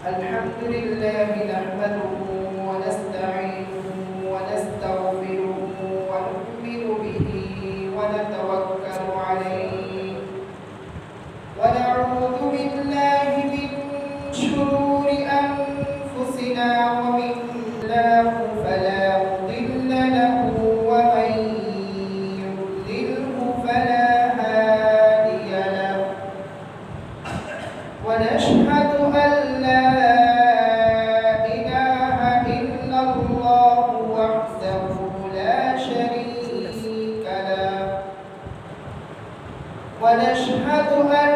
الحمد لله نحمده ونستعينه ونستغفره ونؤمن به ونتوكل عليه ونعوذ بالله من شرور أنفسنا ومن الله فلا مضل له ومن يضلله فلا هادي له ونشهد أن لا إله إلا الله وحده لا شريك له ونشهد أن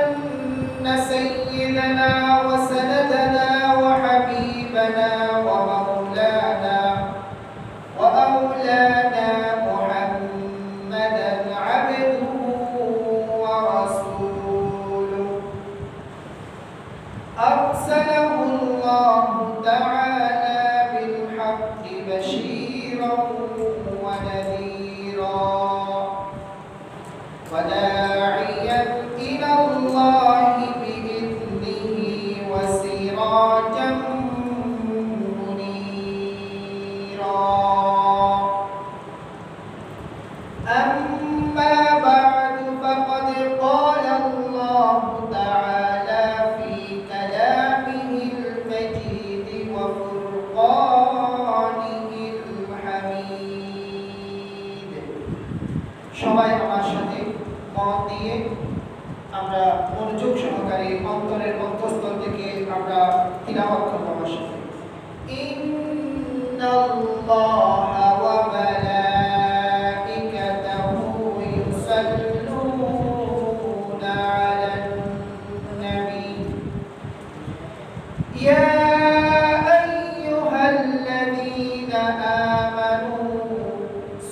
سيدنا وسندنا وحبيبنا ومولانا محمدا عبده ورسوله أرسله الله تعالى بالحق بشيرا ونذيرا وداعيا إلى الله بإذنه وسراجا منيرا أما بعد فقد قال الله تعالى في كلامه المجيد وفرقانه الحميد সবাই আমার সাথে মন দিয়ে আমরা মনোযোগ সহকারে অন্তরের অন্তঃস্থল থেকে আমরা তিলাওয়াত করব আমার সাথে ইন্নাল্লাহা ওয়া মালাইকাতাহু ইউসাল্লুনা আলান নবী ইয়া আইয়ুহাল্লাযীনা আমানু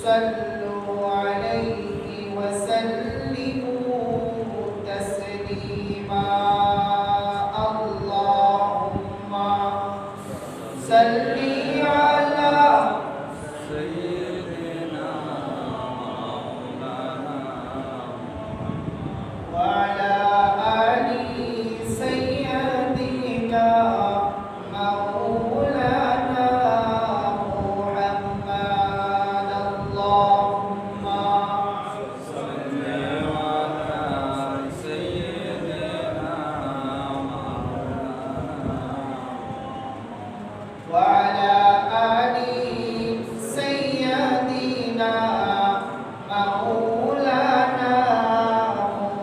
সাল্লু আলাইহি ওয়া সাল্লিমু তাসলিমা আল্লাহুম্মা সাল্লি আলা সাইয়্যিদিনা মাওলানা ওয়া আলা আলি সাইয়্যিদিনা মাওলানা মুহাম্মাদ আল্লাহুম্মা সাল্লি আলা সাইয়্যিদিনা মাওলানা ওয়া আলা আলি সাইয়্যিদিনা মাওলানা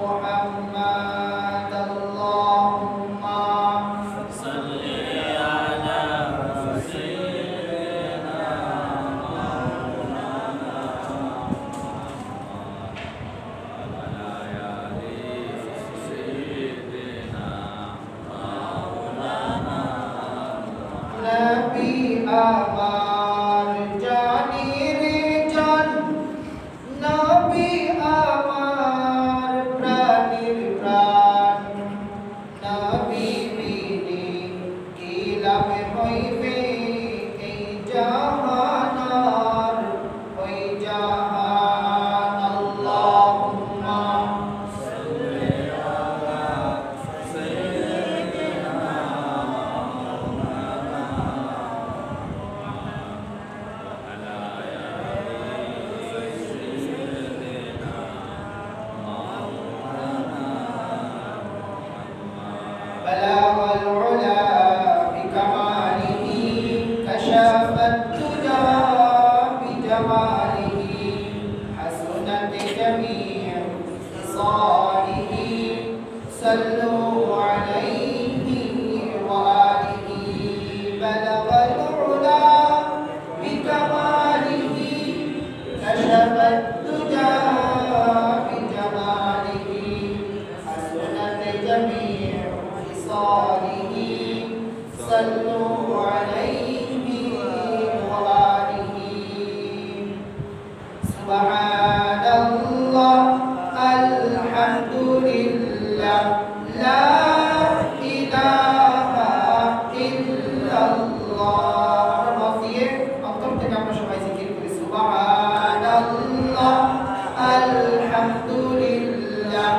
মুহাম্মাদ আল্লাহুম্মা সাল্লি আলা সাইয়্যিদিনা মাওলানা ওয়া আলা আলি সাইয়্যিদিনা মাওলানা নবী আমার জানের জান নবী আমার প্রাণের প্রাণ নবী বিনে কি লাভ হইবে এই জাহানার ওই জাহান আল্লাহুম্মা সাল্লি আলা সাইয়্যিদিনা بلغ العلا بكماله كشف الدجى بجماله حسنت جميع خصاله صلوا عليه وآله بلغ العلا بكماله كشف الدجى بجماله حسنت جميع خصاله صلوا عليه وآله سبحان الله الحمد لله لا إله إلا الله رفيع أنتم تكامل شوي ذكر سبحان الله الحمد لله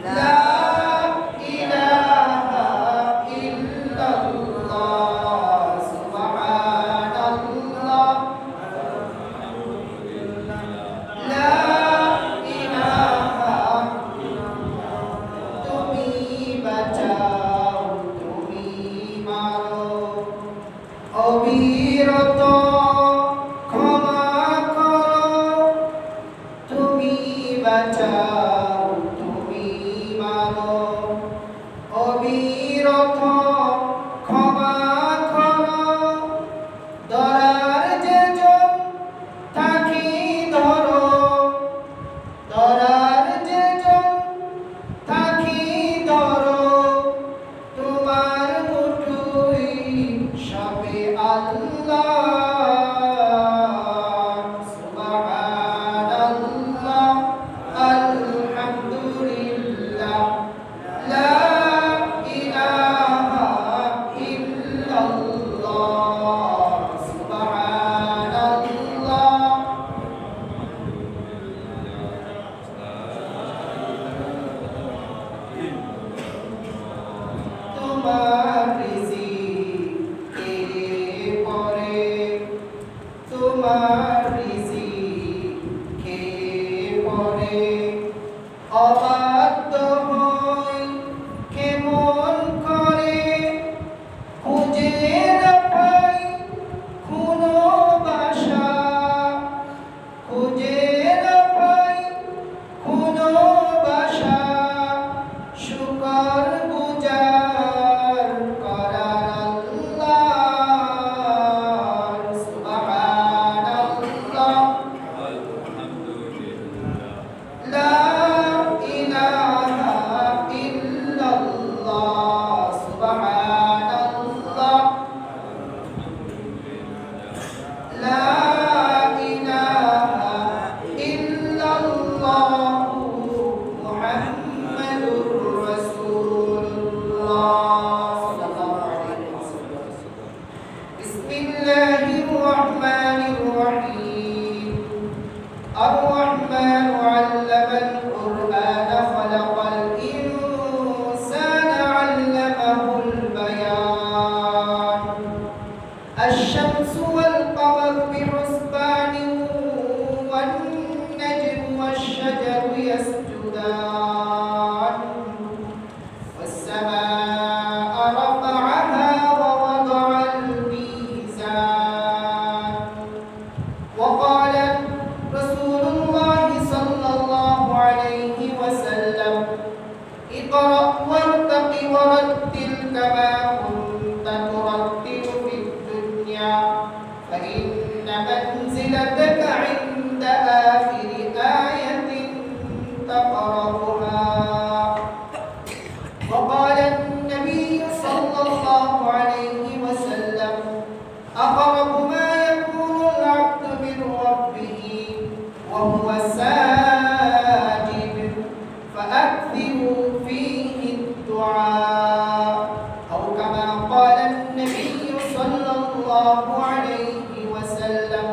لا إله তোমার রিজিক কে পড়ে, তোমার রিজিক কে পড়ে, অবাধ্য হই কেমন করে, খুঁজে না পাই কোনো বাসা, খুঁজে না পাই কোনো বাসা, শুকর গুজার করার আল্লাহর, সুবহানাল্লাহ, লা ইলাহা ইল্লাল্লাহ, সুবহানাল্লাহ, লা ইলাহা ইল্লাল্লাহ, মুহাম্মাদুর রাসূলুল্লাহ সাল্লাল্লাহু আলাইহি ওয়াসাল্লাম। বিসমিল্লাহির রহমানির রহিম। الرحمن علم القرآن خلق الإنسان علمه البيان الشمس والقمر بحسبان والنجم والشجر يسجدان والسماء رفعها ووضع الميزان وقال رسول الله صلى الله عليه وسلم اقرأ وارتق ورتل كما كنت ترتل في الدنيا فإن منزلتك عند آخر آية تقرأها وقال النبي صلى الله عليه وسلم أقرب ما يكون العبد من ربه وهو ساجد فأكثروا فيه الدعاء أو كما قال النبي صلى الله عليه وسلم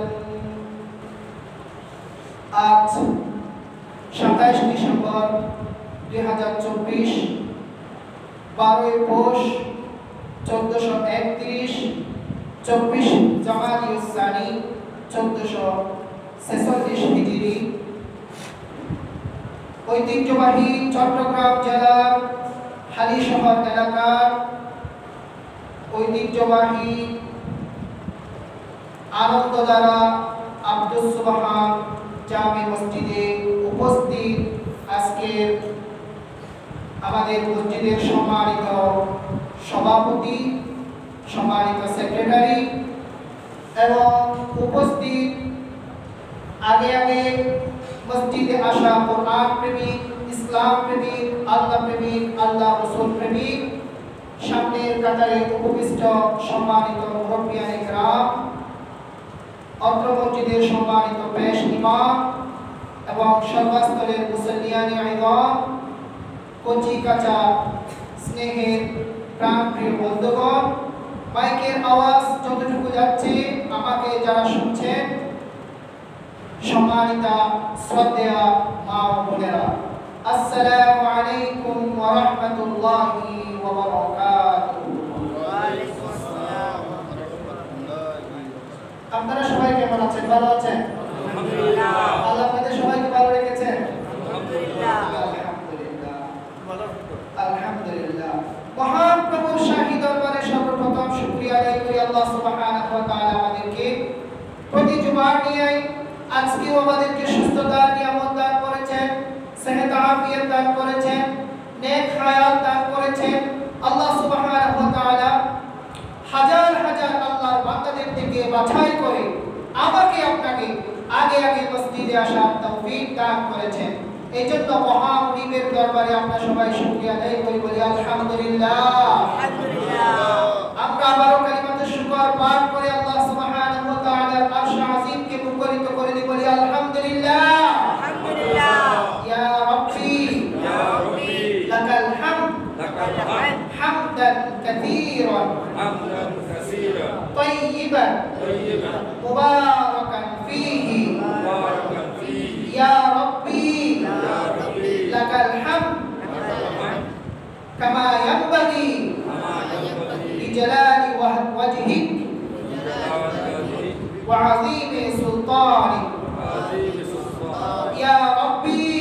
আজ 27 ডিসেম্বর 2024 12 পৌষ 1431 24 জামাদিউস সানি 1446 হিজরি ঐতিহ্যবাহী চট্টগ্রাম জেলার হালিশহর এলাকার ঐতিহ্যবাহী আনন্দধারা আব্দুস সুবহান জামে মসজিদে উপস্থিত আজকের আমাদের মসজিদের সম্মানিত সভাপতি, সম্মানিত সেক্রেটারি এবং উপস্থিত আগে আগে মসজিদে আসা কোরআন প্রেমিক, ইসলাম প্রেমিক, আল্লাহ প্রেমিক, আল্লাহ রাসূল প্রেমিক, সামনের কাতারে উপবিষ্ট সম্মানিত মুরব্বিয়ানে কেরাম, অত্র মসজিদের সম্মানিত পেশ ইমাম এবং সর্বস্তরের মুসল্লিয়ানে আইয়ম, কচি কাঁচা স্নেহের প্রাণপ্রিয় বন্ধুগণ, মাইকের আওয়াজ যতটুকু যাচ্ছে আমাকে যারা শুনছেন, সম্মানিতা শ্রদ্ধেয়া মা ও বোনেরা, আসসালামু আলাইকুম ওয়া রাহমাতুল্লাহি ওয়া বারাকাতুহু। আপনারা সবাই কেমন আছেন? ভালো আছেন? আলহামদুলিল্লাহ। আল্লাহ আপনাদের সবাইকে ভালো রেখেছেন? আলহামদুলিল্লাহ। আলহামদুলিল্লাহ। আলহামদুলিল্লাহ। মহান প্রভুর শাহী দরবারে সর্বপ্রথম শুকরিয়া আদায় করি আল্লাহ সুবহানাহু ওয়া তাআলা আমাদেরকে প্রতি জুমার নিয়ে আজকেও আমাদেরকে সুস্থতার নিয়ামত দান করেছেন, সেহত আফিয়ত দান করেছেন, নেক হায়াত দান করেছেন। আল্লাহ সুবহানাহু ওয়া তাআলা হাজার হাজার আল্লাহর বান্দাদের থেকে বাছাই করে আমাকে আপনাকে আগে আগে মসজিদে আসার তৌফিক দান করেছেন। এইজন্য মহামনিবের দরবারে আমরা সবাই শুকরিয়া আদায় করি, বলি আলহামদুলিল্লাহ। আলহামদুলিল্লাহ। আমরা আবারও কালিমাতুশ শুকর পাঠ করে আল্লাহ সুবহানাহু ওয়া তাআলার আরশ আযীমকে মুখরিত করে দিই, বলি আলহামদুলিল্লাহ। আলহামদুলিল্লাহ। ইয়া রাব্বি, ইয়া রাব্বি লাকাল হামদ, লাকাল হামদ হামদান কাসীরান, হামদান কাসীরান তাইয়িবান, তাইয়িবান মুবারাকান ফীহি, মুবারাকান ফীহি ইয়া রাব্বি, ইয়া রাব্বি লাকাল হামদ, লাকাল হামদ কামা ইয়ানবাগি, কামা بجلال وجهك وعظيم سلطانك يا ربي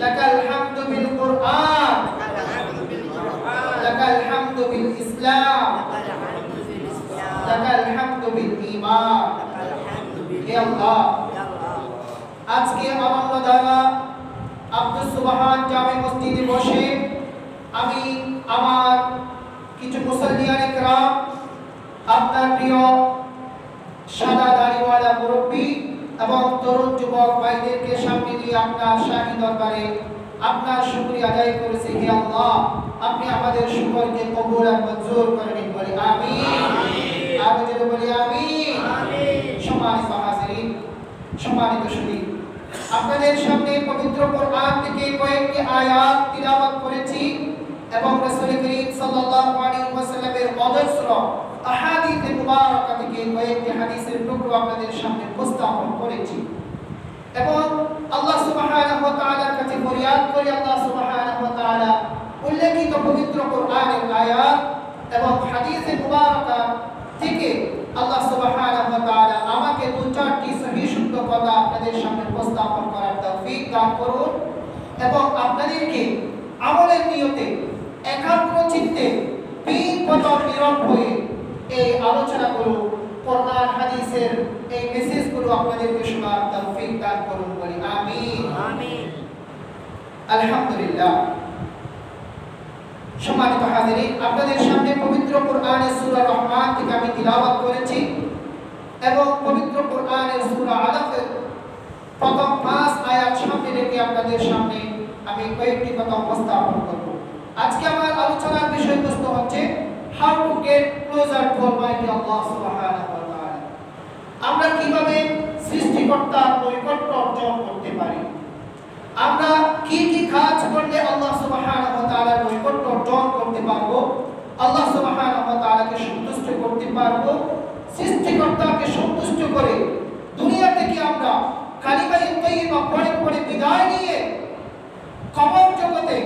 لك الحمد بالقرآن لك الحمد بالإسلام لك الحمد بالإيمان يا الله আজকে অনন্য দ্বারা আব্দুস সুবহান জামে মসজিদে বসে আমি আমার কিছু মুসল্লিয়ান ইকরাম আপনার প্রিয় সাদা দাড়িওয়ালা মুরব্বী এবং তরুণ যুবক ভাইদেরকে সামনে নিয়ে আপনার শাহী দরবারে আপনার শুকরিয়া আদায় করেছি। হে আল্লাহ, আপনি আমাদের শুকরকে কবুল আর মঞ্জুর করে নিন, বলি আমিন। আর জোরে বলি আমিন। সম্মানিত হাজিরিন, সম্মানিত শুধু আপনাদের সামনে পবিত্র কোরআন থেকে কয়েকটি আয়াত তিলাওয়াত করেছি এবং রাসূল করিম সাল্লাল্লাহু আলাইহি ওয়াসাল্লামের অজস্র আহাদিসে মুবারাকা থেকে কয়েকটি হাদিসের টুকরো আপনাদের সামনে উপস্থাপন করেছি এবং আল্লাহ সুবহানাহু ওয়া তাআলার কাছে ফরিয়াদ করি আল্লাহ সুবহানাহু ওয়া তাআলা উল্লেখিত পবিত্র কোরআনের আয়াত এবং হাদিসে মুবারাকা থেকে আল্লাহ সুবহানাহু ওয়া তাআলা আমাকে দু-চারটি সহিহ শুদ্ধ কথা আপনাদের সামনে উপস্থাপন করার তৌফিক দান করুন এবং আপনাদেরকে আমলের নিয়তে একাগ্র চিত্তে তিন পদর নীরব হয়ে এই আলোচনাগুলো কোরআন হাদিসের এই মেসেজগুলো আপনাদেরকে শোনার তৌফিক দান করুন, বলি আমিন। আমিন। আলহামদুলিল্লাহ। সম্মানিত হাজিরিন, আপনাদের সামনে পবিত্র কোরআনের সূরা রহমান থেকে আমি তিলাওয়াত করেছি এবং পবিত্র কোরআনের সূরা আলাফের প্রথম 5 আয়াত সামনে রেখে আপনাদের সামনে আমি কয়েকটি কথা উপস্থাপন করব। আজকে আমার আলোচনার বিষয়বস্তু হচ্ছে how to get closer to almighty Allah সুবহানাহু ওয়া তাআলা। আমরা কিভাবে সৃষ্টিকর্তার নৈকট্য অর্জন করতে পারি, আমরা কি কি কাজ করলে আল্লাহ সুবহানাহু ওয়া তাআলার নৈকট্য অর্জন করতে পারবো, আল্লাহ সুবহানাহু ওয়া তাআলাকে সন্তুষ্ট করতে পারবো, সৃষ্টিকর্তাকে সন্তুষ্ট করে দুনিয়া থেকে আমরা কালিমায়ে তাইয়্যিবা পড়ে পড়ে বিদায় নিয়ে কবর জগতে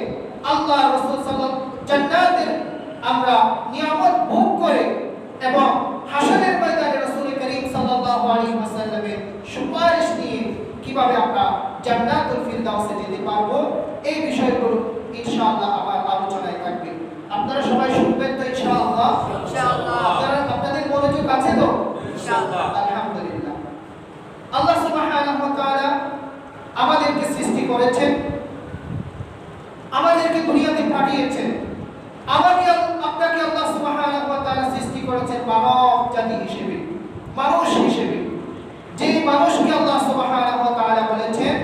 আল্লাহ রাসূল সাল্লাল্লাহু জান্নাতের আমরা নিয়ামত ভোগ করে এবং হাসরের ময়দানে রাসূল করিম সাল্লাল্লাহু আলাইহি ওয়াসাল্লামের সুপারিশ নিয়ে কিভাবে আমরা জান্নাতুল ফিরদাউসে যেতে পারবো, এই বিষয়গুলো ইনশাআল্লাহ আমার আলোচনায় থাকবে। আপনারা সবাই শুনবেন তো ইনশাআল্লাহ? ইনশাআল্লাহ। আপনাদের মনোযোগ আছে তো? ইনশাআল্লাহ। আলহামদুলিল্লাহ। আল্লাহ সুবহানাহু ওয়া তাআলা আমাদেরকে সৃষ্টি করেছেন, আমাদেরকে দুনিয়াতে পাঠিয়েছেন। আমাকে আপনাকে আল্লাহ সুবহানাহু ওয়া তাআলা সৃষ্টি করেছেন মানব জাতি হিসেবে, মানুষ হিসেবে। যে মানুষকে আল্লাহ সুবহানাহু ওয়া তাআলা বলেছেন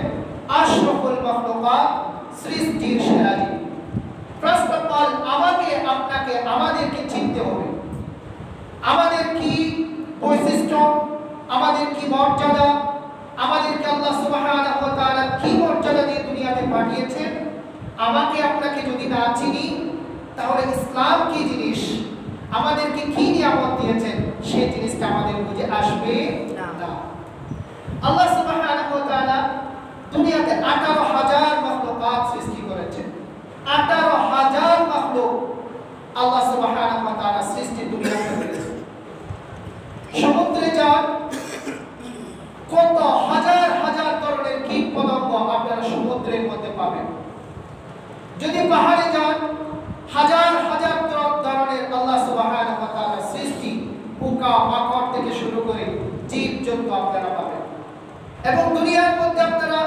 আশরাফুল মাখলুকাত, সৃষ্টির সেরা জীব। ফার্স্ট অফ অল আমাকে আপনাকে আমাদেরকে চিনতে হবে আমাদের কি বৈশিষ্ট্য, আমাদের কি মর্যাদা, আমাদেরকে আল্লাহ সুবহানাহু ওয়া তাআলা কি মর্যাদা দিয়ে দুনিয়াতে পাঠিয়েছেন। আমাকে আপনাকে যদি না চিনি তাহলে ইসলাম কি জিনিস, আমাদেরকে কি নিয়ামত দিয়েছেন, সেই জিনিসটা আমাদের বুঝে আসবে না। আল্লাহ সুবহানাহু ওয়া তাআলা দুনিয়াতে 18,000 মাখলুকাত সৃষ্টি করেছেন। 18,000 মাখলুক আল্লাহ সুবহানাহু ওয়া তাআলা সৃষ্টি দুনিয়াতে করেছেন। সমুদ্রে যান, কত হাজার হাজার ধরনের কীট পতঙ্গ আপনারা সমুদ্রের মধ্যে পাবেন। যদি পাহাড়ে যান, হাজার হাজার ধরনের আল্লাহ সুবহানাহু ওয়া তাআলা সৃষ্টি, পোকা মাকড় থেকে শুরু করে জীবজন্তু আপনারা পাবেন। এবং দুনিয়ার মধ্যে আপনারা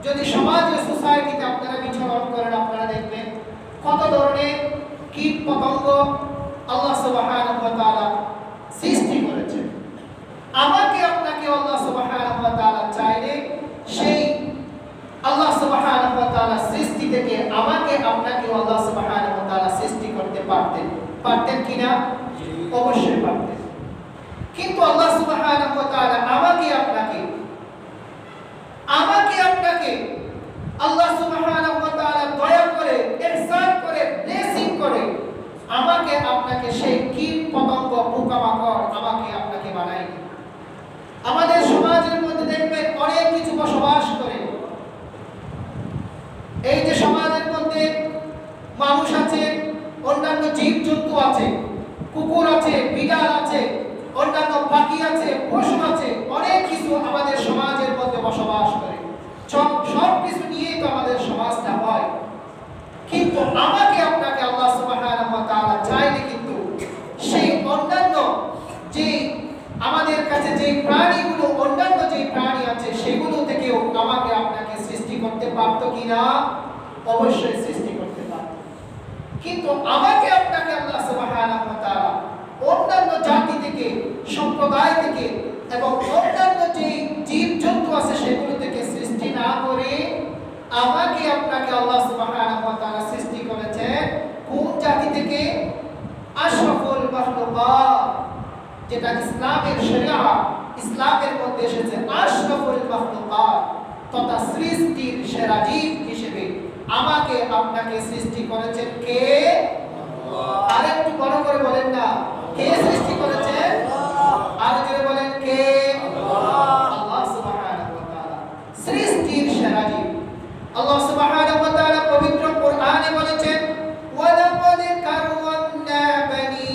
যদি সমাজে সোসাইটিতে আপনারা বিচরণ করেন, আপনারা দেখবেন কত ধরনের কীট পতঙ্গ আল্লাহ সুবহানাহু ওয়া তাআলা সৃষ্টি করেছেন। আমাকে আপনাকে আল্লাহ সুবহানাহু ওয়া তাআলা চাইলে সেই আল্লাহ সুবহানাহু ওয়া তাআলা সৃষ্টি থেকে আমাকে আপনাকে আল্লাহ সুবহানাহু ওয়া তাআলা সৃষ্টি করতে পারতেন কিনা? অবশ্যই পারতেন। কিন্তু আল্লাহ সুবহানাহু ওয়া তাআলা আমাকে আপনাকে আল্লাহ সুবহানাহু ওয়া তাআলা দয়া করে, ইহসান করে, ব্লেসিং করে আমাকে আপনাকে সেই কীট পতঙ্গ পোকামাকড় আমাকে আপনাকে বানায়নি। আমাদের সমাজের মধ্যে দেখবেন অনেক কিছু বসবাস করে। এই যে সমাজের মধ্যে মানুষ আছে অন্যান্য জীবজন্তু আছে, কুকুর আছে, বিড়াল আছে, অন্যান্য পাখি আছে, পশু আছে, অনেক কিছু আমাদের সমাজের মধ্যে বসবাস করে। সব কিছু নিয়েই তো আমাদের সমাজটা হয়। কিন্তু আমাকে আপনাকে আল্লাহ সুবহানাহু ওয়া তাআলা চাইলে কিন্তু সেই অন্যান্য যে আমাদের কাছে যে প্রাণীগুলো, অন্যান্য যে প্রাণী আছে সেগুলো থেকেও আমাকে আপনাকে সৃষ্টি করতে পারতো কিনা? অবশ্যই সৃষ্টি করতে পারতো। কিন্তু আমাকে আপনাকে আল্লাহ সুবহানাহু ওয়া তাআলা অন্যান্য জাতি থেকে, সম্প্রদায় থেকে এবং অন্যান্য যে জীবজন্তু আছে সেগুলো থেকে সৃষ্টি না করে আমাকে আপনাকে আল্লাহ সুবহানাহু ওয়া তাআলা সৃষ্টি করেছেন কোন জাতি থেকে? আশরাফুল মাখলুকাত, যেটা ইসলামের শরিয়া, ইসলামের মধ্যে এসেছে আশরাফুল মাখলুকাত তথা সৃষ্টির সেরা জীব হিসেবে আমাকে আপনাকে সৃষ্টি করেছেন কে? আল্লাহ। আরেকটু বড় করে বলেন না, কে সৃষ্টি করেছেন? আর জোরে বলেন কে? আল্লাহ। আল্লাহ সুবহানাহু ওয়া তাআলা সৃষ্টির সেরা জীব। আল্লাহ সুবহানাহু ওয়া তাআলা পবিত্র কোরআনে বলেছেন, ওয়ালাকাদ কাররামনা বনি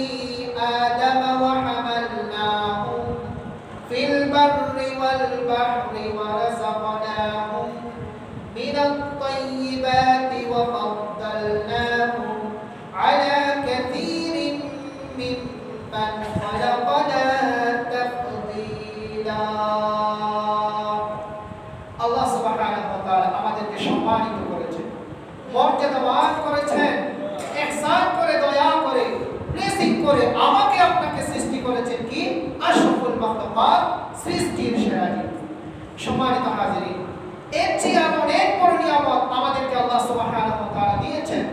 আদম ওয়া হামালনাহুম ফিল বাররি ওয়াল বাহরি ওয়া রাযাকনাহুম মিনাত তাইয়্যিবাতি ওয়া ফাদ্দালনাহুম আলা কাসীরিন মিম্মান খালাকনা তাফদীলা। আল্লাহ সুবহানাহু ওয়া তাআলা আমাদেরকে সম্মানিত করেছেন, মর্যাদাবান করেছেন, ইহসান করে, দয়া করে, ব্লেসিং করে আমাকে আপনাকে সৃষ্টি করেছেন কি? আশরাফুল মাখলুকাত, সৃষ্টির সেরা জীব। সম্মানিত হাজিরিন, এর চেয়ে অনেক বড় নিয়ামত আমাদেরকে আল্লাহ সুবহানাহু ওয়া তাআলা দিয়েছেন।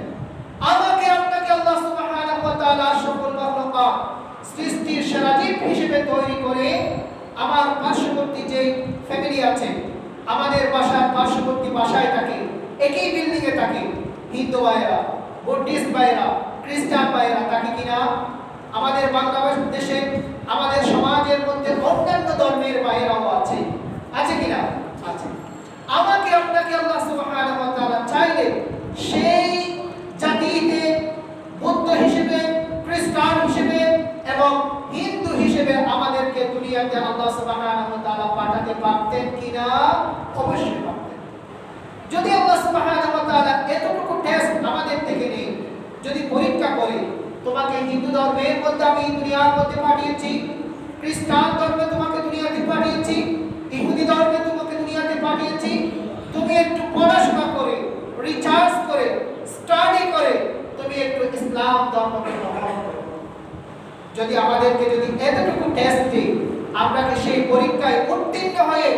আমাকে আপনাকে আল্লাহ সুবহানাহু ওয়া তাআলা আশরাফুল মাখলুকাত, সৃষ্টির সেরা জীব হিসেবে তৈরি করে আমার পার্শ্ববর্তী যে ফ্যামিলি আছে, আমাদের বাসার পার্শ্ববর্তী বাসায় থাকে, একই বিল্ডিং এ থাকে, হিন্দু ভাইরা, বুদ্ধিস্ট ভাইরা, খ্রিস্টান ভাইরা থাকে কিনা? আমাদের বাংলাদেশে, আমাদের সমাজের মধ্যে অন্যান্য ধর্মের ভাইরাও আছে, আছে কিনা? আছে। আমাকে আপনাকে আল্লাহ সুবহানাহু ওয়া তাআলা চাইলে সেই জাতিতে বৌদ্ধ হিসেবে, খ্রিস্টান হিসেবে এবং হিন্দু হিসেবে আমাদেরকে দুনিয়াতে আল্লাহ সুবহানাহু ওয়া তাআলা পাঠাতে পারতেন কিনা? অবশ্যই পারতেন। যদি আল্লাহ সুবহানাহু ওয়া তাআলা এতটুকু টেস্ট আমাদের থেকে নেই, যদি পরীক্ষা করে, তোমাকে হিন্দু ধর্মের মধ্যে আমি দুনিয়ার মধ্যে পাঠিয়েছি, খ্রিস্টান ধর্মে তোমাকে দুনিয়াতে পাঠিয়েছি, ইহুদি ধর্মে তোমাকে দুনিয়াতে পাঠিয়েছি, তুমি একটু পড়াশোনা করে, রিসার্চ করে, স্টাডি করে তুমি একটু ইসলাম ধর্মকে গ্রহণ করো। যদি আমাদেরকে যদি এতটুকু টেস্ট দিই, আমরা কি সেই পরীক্ষায় উত্তীর্ণ হয়ে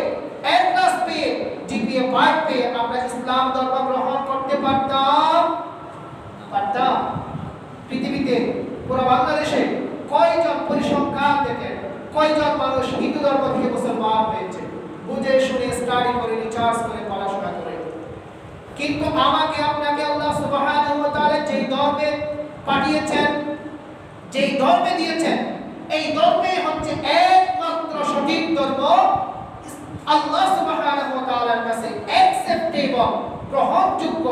এ প্লাস পেয়ে, জিপিএ 5 পেয়ে আমরা ইসলাম ধর্ম গ্রহণ করতে পারতাম? পারতাম? পৃথিবীতে পুরো বাংলাদেশে কয়জন পরিসংখ্যান থেকে কয়জন মানুষ হিন্দু ধর্ম থেকে মুসলমান হয়েছে? বুঝে শুনে, স্টাডি করে, রিসার্চ করে, পড়াশোনা করে। কিন্তু আমাকে আপনাকে আল্লাহ সুবহানাহু ওয়া তাআলা যেই ধর্মে পাঠিয়েছেন, যেই ধর্মে দিয়েছেন, এই ধর্মে হচ্ছে একমাত্র সঠিক ধর্ম, আল্লাহ সুবহানাহু ওয়া তাআলার কাছে অ্যাকসেপ্টেবল, গ্রহণযোগ্য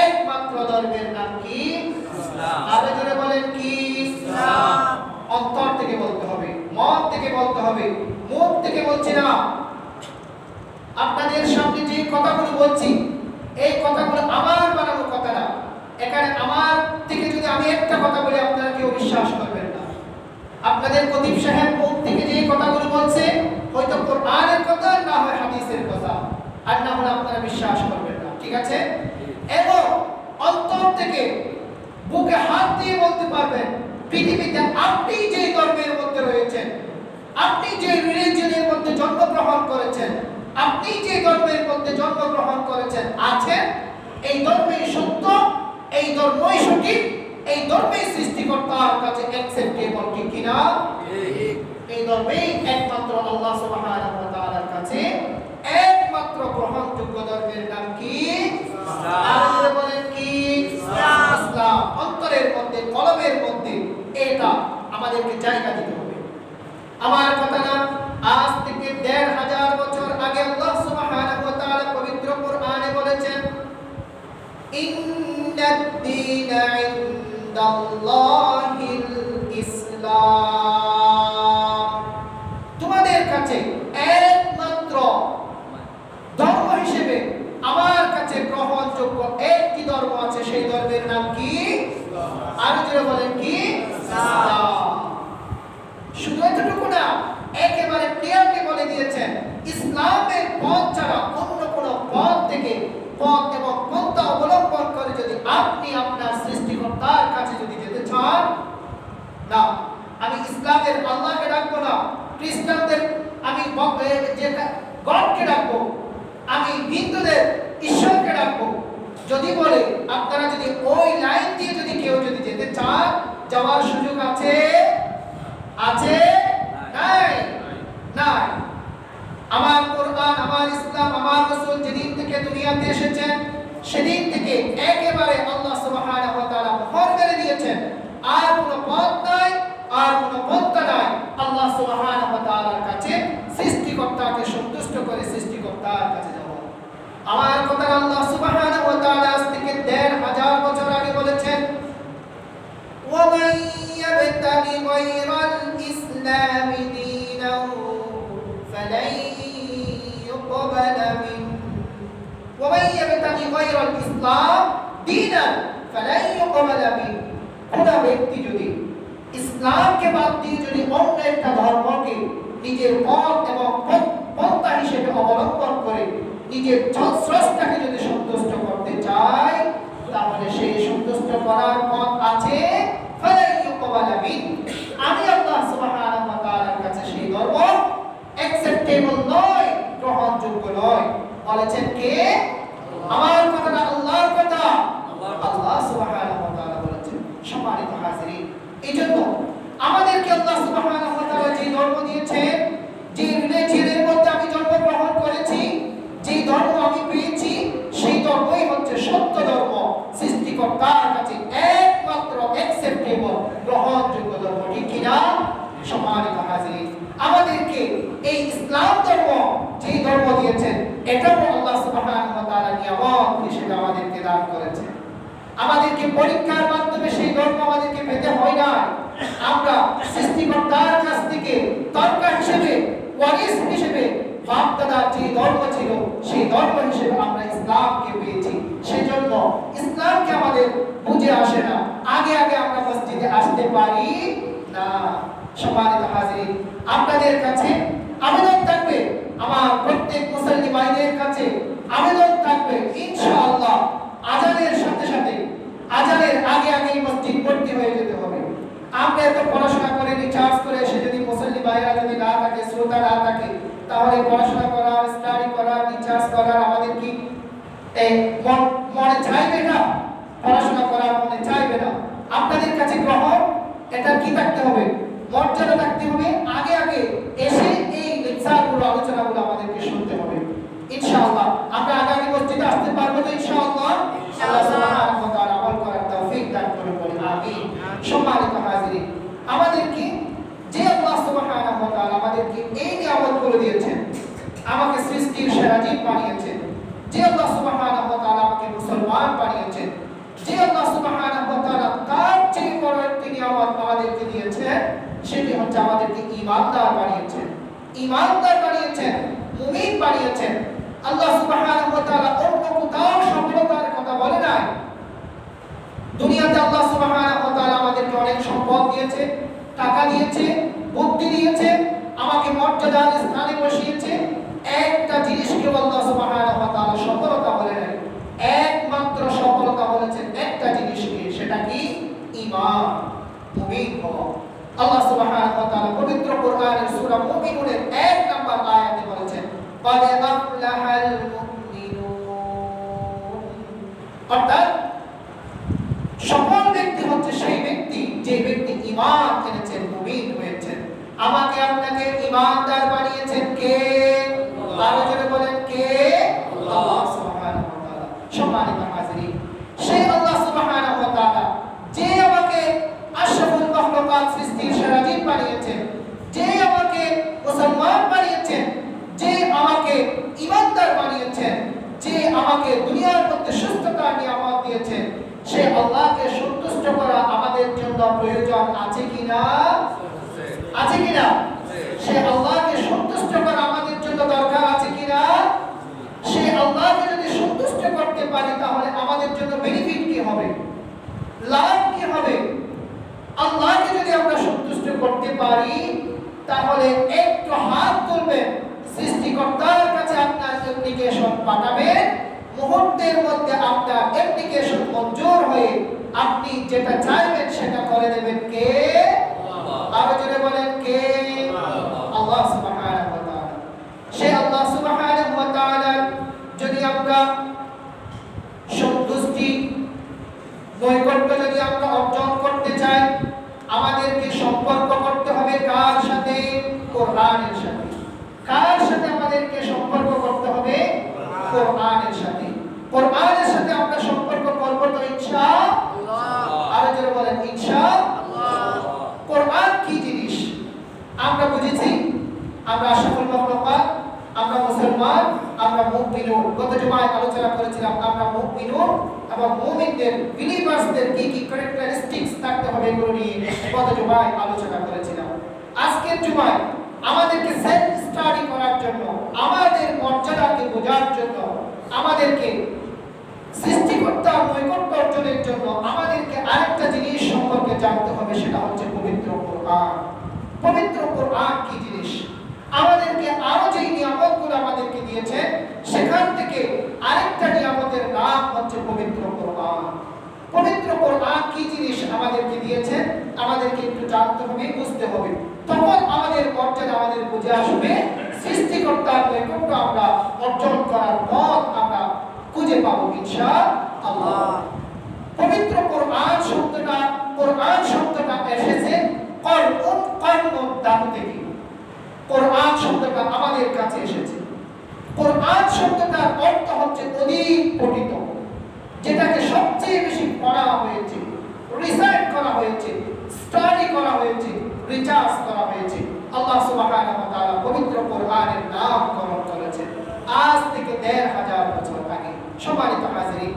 একমাত্র ধর্মের নাম কি? ইসলাম। আরে জোরে বলেন কি? ইসলাম। অন্তর থেকে বলতে হবে, মন থেকে বলতে হবে, মুখ থেকে বলছি না। আপনাদের সামনে যে কথাগুলো বলছি, এই কথাগুলো আমার বানানো কথা না। এখানে আমার থেকে যদি আমি একটা কথা বলি আপনারা কেউ বিশ্বাস করবেন না। আপনাদের কতিব সাহেব মুখ থেকে যে কথাগুলো বলছে হয়তো কোরআনের কথা, না হয় হাদিসের কথা, আর না হলে আপনারা বিশ্বাস করবেন না, ঠিক আছে? এবং অন্তর থেকে বুকে হাত দিয়ে বলতে পারবেন, পৃথিবীতে আপনি যে ধর্মের মধ্যে রয়েছেন, আপনি যে রিলিজিয়নের মধ্যে জন্মগ্রহণ করেছেন, আপনি যে ধর্মের মধ্যে জন্মগ্রহণ করেছেন আছেন, এই ধর্মেই সত্য, এই ধর্মই সঠিক, এই ধর্মেই সৃষ্টিকর্তার কাছে অ্যাকসেপ্টেবল, ঠিক কিনা? এই ধর্মেই একমাত্র আল্লাহ সুবহানাহু ওয়া তাআলার কাছে একমাত্র গ্রহণযোগ্য ধর্মের নাম কি? ইসলাম। আর বলেন কি? ইসলাম। ইসলাম অন্তরের মধ্যে, কলবের মধ্যে এটা আমাদেরকে জায়গা দিতে হবে। আমার কথা না, আজ থেকে ১৫০০ বছর আগে আল্লাহ সুবহানাহু ওয়া তাআলা পবিত্র কোরআনে বলেছেন, ইন্নাদ দীনা ইনদাল্লাহিল ইসলাম। তোমাদের কাছে একমাত্র ধর্ম হিসেবে আমার কাছে গ্রহণযোগ্য একটি ধর্ম আছে, সেই ধর্মের নাম কি? আর যারা বলেন কি? ইসলাম। শুধু এতটুকু না, একেবারে ক্লিয়ারলি বলে দিয়েছেন ইসলামের পথ ছাড়া অন্য কোন পথ থেকে পথ এবং পন্থা অবলম্বন করে যদি আপনি আপনার সৃষ্টিকর্তার কাছে যদি যেতে চান, না আমি ইসলামের আল্লাহকে ডাকবো না, খ্রিস্টানদের আমি গডকে ডাকবো, আমি হিন্দুদের ঈশ্বরকে ডাকবো, যদি বলে আপনারা যদি ওই লাইন দিয়ে যদি কেউ যদি যেতে চান, যাওয়ার সুযোগ আছে? আছে? নাই, নাই। আমার কোরআন, আমার ইসলাম, আমার রাসূল যেদিন থেকে দুনিয়াতে এসেছেন সেদিন থেকে একেবারে আল্লাহ সুবহানাহু ওয়া তাআলা মোহর মেরে দিয়েছেন, আর কোনো পথ নাই, আর কোনো পন্থা নাই আল্লাহ সুবহানাহু ওয়া তাআলার কাছে সৃষ্টিকর্তাকে সন্তুষ্ট করে সৃষ্টিকর্তার কাছে যাওয়া। আমার কথা আল্লাহ সুবহানাহু ওয়া তাআলা আজ থেকে ১৫০০০ বছর আগে বলেছেন, ওয়ামান ইয়াবতাগি গায়রাল ইসলামি দীনান ফালাই ইউকবালা মিনহু ওয়ামান ইয়াবতাগি গায়রাল ইসলাম দীনান ফালাই ইউকবালা মিনহু। কোন ব্যক্তি যদি ইসলামকে বাদ দিয়ে যদি অন্য একটা ধর্মকে নিজের পথ এবং পন্থা হিসেবে অবলম্বন করে নিজের স্রষ্টাকে যদি সন্তুষ্ট করতে চায়, তাহলে সেই সন্তুষ্ট করার পথ আছে, আমি আল্লাহ সুবহানাহু ওয়া তাআলার কাছে সেই ধর্ম অ্যাকসেপ্টেবল নয়, গ্রহণযোগ্য নয়। বলেছেন কে? আমার কথা না, আল্লাহর কথা। আল্লাহ সুবহানাহু ওয়া তাআলা বলেছেন। সম্মানিত হাজিরিন, এইজন্য আমাদেরকে আল্লাহ সুবহানাহু ওয়া তাআলা যে ধর্ম দিয়েছেন, যে রিলিজিয়নের মধ্যে আমি জন্মগ্রহণ করেছি, যে ধর্ম আমি পেয়েছি, সেই ধর্মই হচ্ছে সত্য ধর্ম, সৃষ্টিকর্তার কাছে একমাত্র অ্যাকসেপ্টেবল গ্রহণযোগ্য ধর্ম। ঠিক কিনা? সম্মানিত হাজিরিন, আমাদেরকে এই ইসলাম ধর্ম যে ধর্ম দিয়েছেন, এটাও আল্লাহ সুবহানাহু ওয়া তাআলা নিয়ামত হিসেবে আমাদেরকে দান করেছেন। আমাদেরকে পরীক্ষার মাধ্যমে সেই ধর্ম আমাদেরকে পেতে হয় না, আমরা সৃষ্টিকর্তার কাছ থেকে তর্কা হিসেবে, ওয়ারিস হিসেবে বাপ-দাদার যে ধর্ম ছিল সেই ধর্ম হিসেবে আমরা ইসলামকে পেয়েছি। সেজন্য ইসলামকে আমাদের বুঝে আসে না, আগে আগে আমরা মসজিদে আসতে পারি না। সম্মানিত হাজির, আপনাদের কাছে আবেদন থাকবে, আমার প্রত্যেক মুসল্লি ভাইদের কাছে আবেদন থাকবে, ইনশাআল্লাহ আজানের সাথে সাথে, আজানের আগে আগে মসজিদ ভর্তি হয়ে যেতে হবে। আমরা এত পড়াশোনা করে রিচার্জ করে এসে যদি মুসল্লি ভাইরা যদি না থাকে, শ্রোতা না থাকে, তাহলে পড়াশোনা করার, স্টাডি করার, রিচার্জ করার আমাদের কি মনে চাইবে না? পড়াশোনা করার মনে চাইবে না। আপনাদের কাছে গ্রহণ এটা কি থাকতে হবে? মর্যাদা থাকতে হবে। আগে আগে এসে এই লেকচারগুলো, আলোচনাগুলো আমাদেরকে শুনতে হবে। ইনশাআল্লাহ আমরা আগামী মসজিদে আসতে পারবো তো? ইনশাআল্লাহ আল্লাহ সুবহানাহু ওয়া তাআলা আমল করার তৌফিক দান করুন, বলি আমিন। সম্মানিত হাজিরিন, আমাদেরকে যে আল্লাহ সুবহানাহু ওয়া তাআলা আমাদেরকে এই নিয়ামতগুলো দিয়েছেন, আমাকে সৃষ্টির সেরা জীব বানিয়েছেন, যে আল্লাহ সুবহানাহু ওয়া তাআলা আমাকে মুসলমান বানিয়েছেন, যে আল্লাহ সুবহানাহু ওয়া তাআলা তার চেয়ে বড় একটি নিয়ামত আমাদেরকে দিয়েছেন, সেটি হচ্ছে আমাদেরকে ঈমানদার বানিয়েছেন। ঈমানদার বানিয়েছেন, মুমিন বানিয়েছেন। আল্লাহ সুবহানাহু ওয়া তাআলা অন্য কোথাও সফলতার কথা বলে নাই। দুনিয়াতে আল্লাহ সুবহানাহু ওয়া তাআলা আমাদেরকে অনেক সম্পদ দিয়েছে, টাকা দিয়েছে, বুদ্ধি দিয়েছে, আমাকে মর্যাদার স্থানে বসিয়েছে। একটা জিনিসকে আল্লাহ সুবহানাহু ওয়া তাআলা সফলতা বলে নাই, একমাত্র সফলতা বলেছেন একটা জিনিসকে, সেটা কি? ঈমান, মুমিন হওয়া। আল্লাহ সুবহানাহু ওয়া তাআলা পবিত্র কোরআনের সূরা মুমিনুনের 1 নম্বর আয়াতে বলেছেন, قد أفلح المؤمنون। অর্থাৎ সফল ব্যক্তি হচ্ছে সেই ব্যক্তি যে ব্যক্তি ঈমান এনেছেন, মুমিন হয়েছেন। আমাকে আপনাকে ঈমানদার বানিয়েছেন কে? আরো জোরে বলেন কে? আল্লাহ সুবহানাহু ওয়া তাআলা। সম্মানিত হাজিরিন, সেই আল্লাহ সুবহানাহু ওয়া তাআলা যে আমাকে আশরাফুল মাখলুকাত সৃষ্টির সেরা জীব বানিয়েছেন, যে আমাকে মুসলমান বানিয়েছেন, যে আমাকে ঈমানদার বানিয়েছেন, যে আমাকে দুনিয়ার মধ্যে সুস্থতার নিয়ামত দিয়েছেন, সেই আল্লাহকে সন্তুষ্ট করা আমাদের জন্য প্রয়োজন আছে কিনা? আছে কিনা? সে আল্লাহকে সন্তুষ্ট করা আমাদের জন্য দরকার আছে কিনা? সে আল্লাহকে যদি সন্তুষ্ট করতে পারি তাহলে আমাদের জন্য বেনিফিট কি হবে, লাভ কি হবে? আল্লাহকে যদি আমরা সন্তুষ্ট করতে পারি তাহলে একটু হাত তুলবেন, সৃষ্টিকর্তার কাছে আপনার অ্যাপ্লিকেশন পাঠাবেন, মুহূর্তের মধ্যে আপনার অ্যাপ্লিকেশন মঞ্জুর হয়ে আপনি যেটা চাইবেন সেটা করে দেবেন কে? আরো জোরে বলেন কে? আল্লাহ সুবহানাহু ওয়া তাআলা। সে আল্লাহ সুবহানাহু ওয়া তাআলা যদি আমরা সন্তুষ্টি নৈকট্য যদি আমরা অর্জন করতে চাই, আমাদেরকে সম্পর্ক করতে হবে কার সাথে? কোরআনের সাথে। কার সাথে আমাদেরকে সম্পর্ক করতে হবে? কোরআনের সাথে। কোরআনের সাথে আমরা সম্পর্ক করব তো ইনশাআল্লাহ। আরো জোরে বলেন ইনশাআল্লাহ। কোরআন কি জিনিস আমরা বুঝেছি, আমরা আশরাফুল মাখলুকাত, আমরা মুসলমান, আমরা মুমিনুন। গত জুমায় আলোচনা করেছিলাম আমরা মুমিনুন এবং মুমিনদের বিলিভার্সদের কি কি ক্যারেক্টারিস্টিক্স থাকতে হবে এগুলো নিয়ে গত জুমায় আলোচনা করেছিলাম। আজকের জুমায় আমাদেরকে সেলফ স্টাডি করার জন্য, আমাদের মর্যাদাকে বোঝার জন্য, আমাদেরকে সৃষ্টিকর্তার নৈকট্য অর্জনের জন্য আমাদেরকে আরেকটা জিনিস সম্পর্কে জানতে হবে, সেটা হচ্ছে পবিত্র কোরআন। পবিত্র কোরআন কি জিনিস? আমাদেরকে আরো যে নিয়ামতগুলো আমাদেরকে দিয়েছে সেখান থেকে আরেকটা নিয়ামতের নাম হচ্ছে পবিত্র কোরআন। পবিত্র কোরআন কি জিনিস আমাদেরকে দিয়েছে আমাদেরকে একটু জানতে হবে, বুঝতে হবে, তখন আমাদের মর্যাদা আমাদের বুঝে আসবে, সৃষ্টিকর্তার নৈকট্য আমরা অর্জন করার পথ আমরা খুঁজে পাবো ইনশাআল্লাহ। পবিত্র কোরআন শব্দটা এসেছে কর্ম ধাতু থেকে। কোরআন শব্দটা আমাদের কাছে এসেছে। কোরআন শব্দটার অর্থ হচ্ছে অধিক পঠিত, যেটাকে সবচেয়ে বেশি পড়া হয়েছে, রিসার্চ করা হয়েছে, স্টাডি করা হয়েছে, রিসার্চ করা হয়েছে। আল্লাহ সুবহানাহু ওয়া তাআলা পবিত্র কোরআনের নামকরণ করেছেন আজ থেকে ১৫০০ বছর আগে। সম্মানিত হাজিরিন,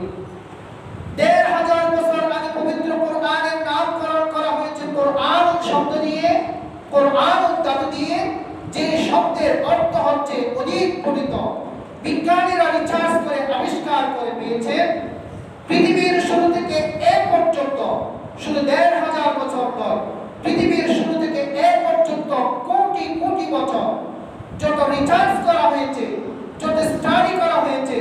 ১৫০০ বছর আগে পবিত্র কোরআনের নামকরণ করা হয়েছে কোরআন শব্দ দিয়ে, কোরআন ধাতু দিয়ে, যে শব্দের অর্থ হচ্ছে অধিক পঠিত। বিজ্ঞানীরা রিসার্চ করে আবিষ্কার করে পেয়েছে পৃথিবীর শুরু থেকে এ পর্যন্ত, শুধু ১৫০০ বছর নয়, পৃথিবীর শুরু থেকে এ পর্যন্ত কোটি কোটি বছর যত রিসার্চ করা হয়েছে, যত স্টাডি করা হয়েছে,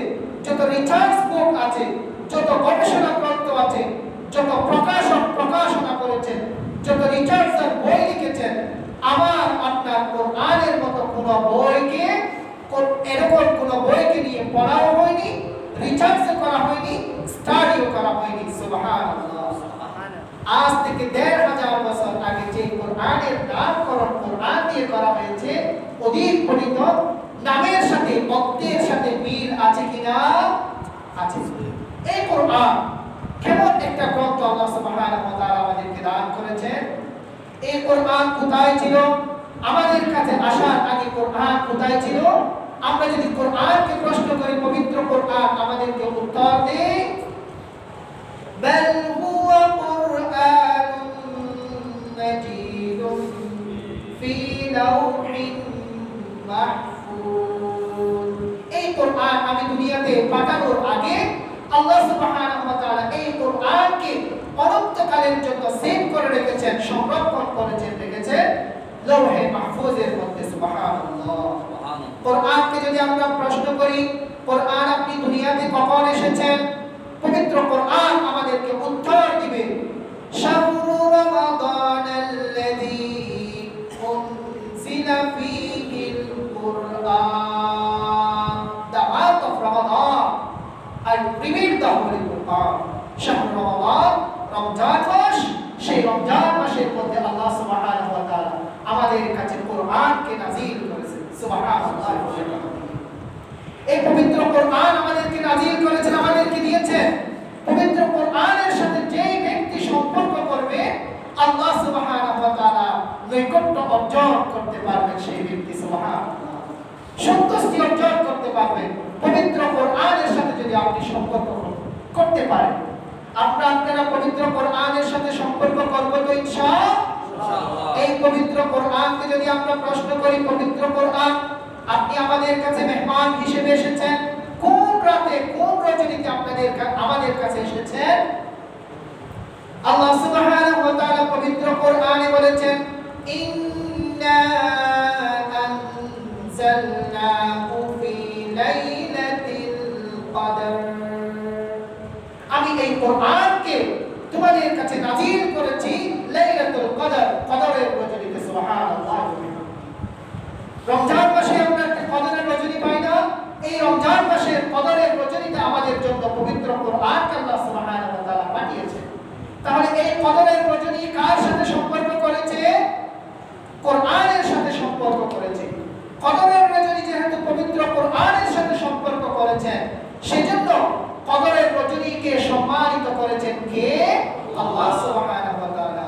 যত রিসার্চ বুক আছে, যত গবেষণা গ্রন্থ আছে, যত প্রকাশক প্রকাশনা করেছেন, যত রিসার্চার বই লিখেছেন, আমার আপনার কোরআনের মতো কোনো বইকে, এরকম কোনো বইকে নিয়ে পড়াও হয়নি, রিসার্চ করা হয়নি, স্টাডিও করা হয়নি। সুবহানাল্লাহ। আজ থেকে ১৫০০ বছর আগে যে কোরআনের নামকরণ কোরআন দিয়ে করা হয়েছে অধিক পঠিত, নামের সাথে অর্থের সাথে মিল আছে কিনা? আছে। এই কোরআন কেমন একটা গ্রন্থ আল্লাহ সুবহানাহু ওয়া তাআলা আমাদেরকে দান করেছেন। এই কোরআন কোথায় ছিল? আমাদের কাছে আসার আগে কোরআন কোথায় ছিল? আমরা যদি কোরআনকে প্রশ্ন করি, পবিত্র কোরআন আমাদেরকে উত্তর দেয় বাল হুয়া কুরআনুন মাজিদুন ফি লাওহিন মাহফুজ। এই কোরআন আমি দুনিয়াতে পাঠানোর আগে আল্লাহ সুবহানাহু ওয়া তাআলা এই কোরআনকে অনন্তকালের জন্য সেভ করে রেখেছেন, সংরক্ষণ করেছেন, রেখেছেন লৌহে মাহফুজের মধ্যে। সুবহানাল্লাহ। কোরআনকে যদি আমরা প্রশ্ন করি, কোরআন আপনি দুনিয়াতে কখন এসেছেন, পবিত্র কোরআন আমাদেরকে উত্তর দিবে শাহরু রমাদানাল্লাযী উনজিলা ফীহিল কুরআন। The month of Ramadan, I revealed the Holy Quran. শাহরু রমাদান, রমজান মাস, সেই রমজান মাসের মধ্যে আল্লাহ সুবহানাহু ওয়া তাআলা আমাদের কাছে কোরআনকে নাযিল করেছেন। সুবহানাল্লাহ। এই পবিত্র কোরআন আমাদেরকে নাযিল করেছেন, আমাদেরকে দিয়েছেন। পবিত্র কোরআনের সাথে যে ব্যক্তি সম্পর্ক করবে আল্লাহ সুবহানাহু ওয়া তাআলা নৈকট্য অর্জন করতে পারবেন, সেই ব্যক্তি সুবহানাল্লাহ সন্তুষ্টি অর্জন করতে পারবেন। পবিত্র কোরআনের সাথে যদি আপনি সম্পর্ক করতে পারেন, আপনারা পবিত্র কোরআনের সাথে সম্পর্ক করব তো কোরআনকে যদি আমরা প্রশ্ন করি, পবিত্র কোরআন আপনি আমাদের কাছে মেহমান হিসেবে এসেছেন, কোন রাতে কোন রজনীতে আমাদের কাছে এসেছেন? আল্লাহ সুবহানাহু ওয়া তাআলা পবিত্র কোরআনে বলেছেন, ইন্না আনজালনাহু ফি লাইলাতিল কদর। আমি এই কোরআনকে তোমাদের কাছে নাযিল করেছি লাইলাতুল কদর, কদরের রজনীতে। সুবহানাল্লাহ। রমজান মাসে আমরা কদরের রজনী পাই না, এই রমজান মাসের কদরের রজনীতে আমাদের জন্য পবিত্র কোরআনকে আল্লাহ সুবহানাহু ওয়া তাআলা পাঠিয়েছেন। তাহলে এই কদরের রজনী কার সাথে সম্পর্ক করেছে? কোরআনের সাথে সম্পর্ক করেছে। কদরের রজনী যেহেতু পবিত্র কোরআনের সাথে সম্পর্ক করেছে, সেজন্য কদরের রজনীকে সম্মানিত করেছেন কে? আল্লাহ সুবহানাহু ওয়া তাআলা।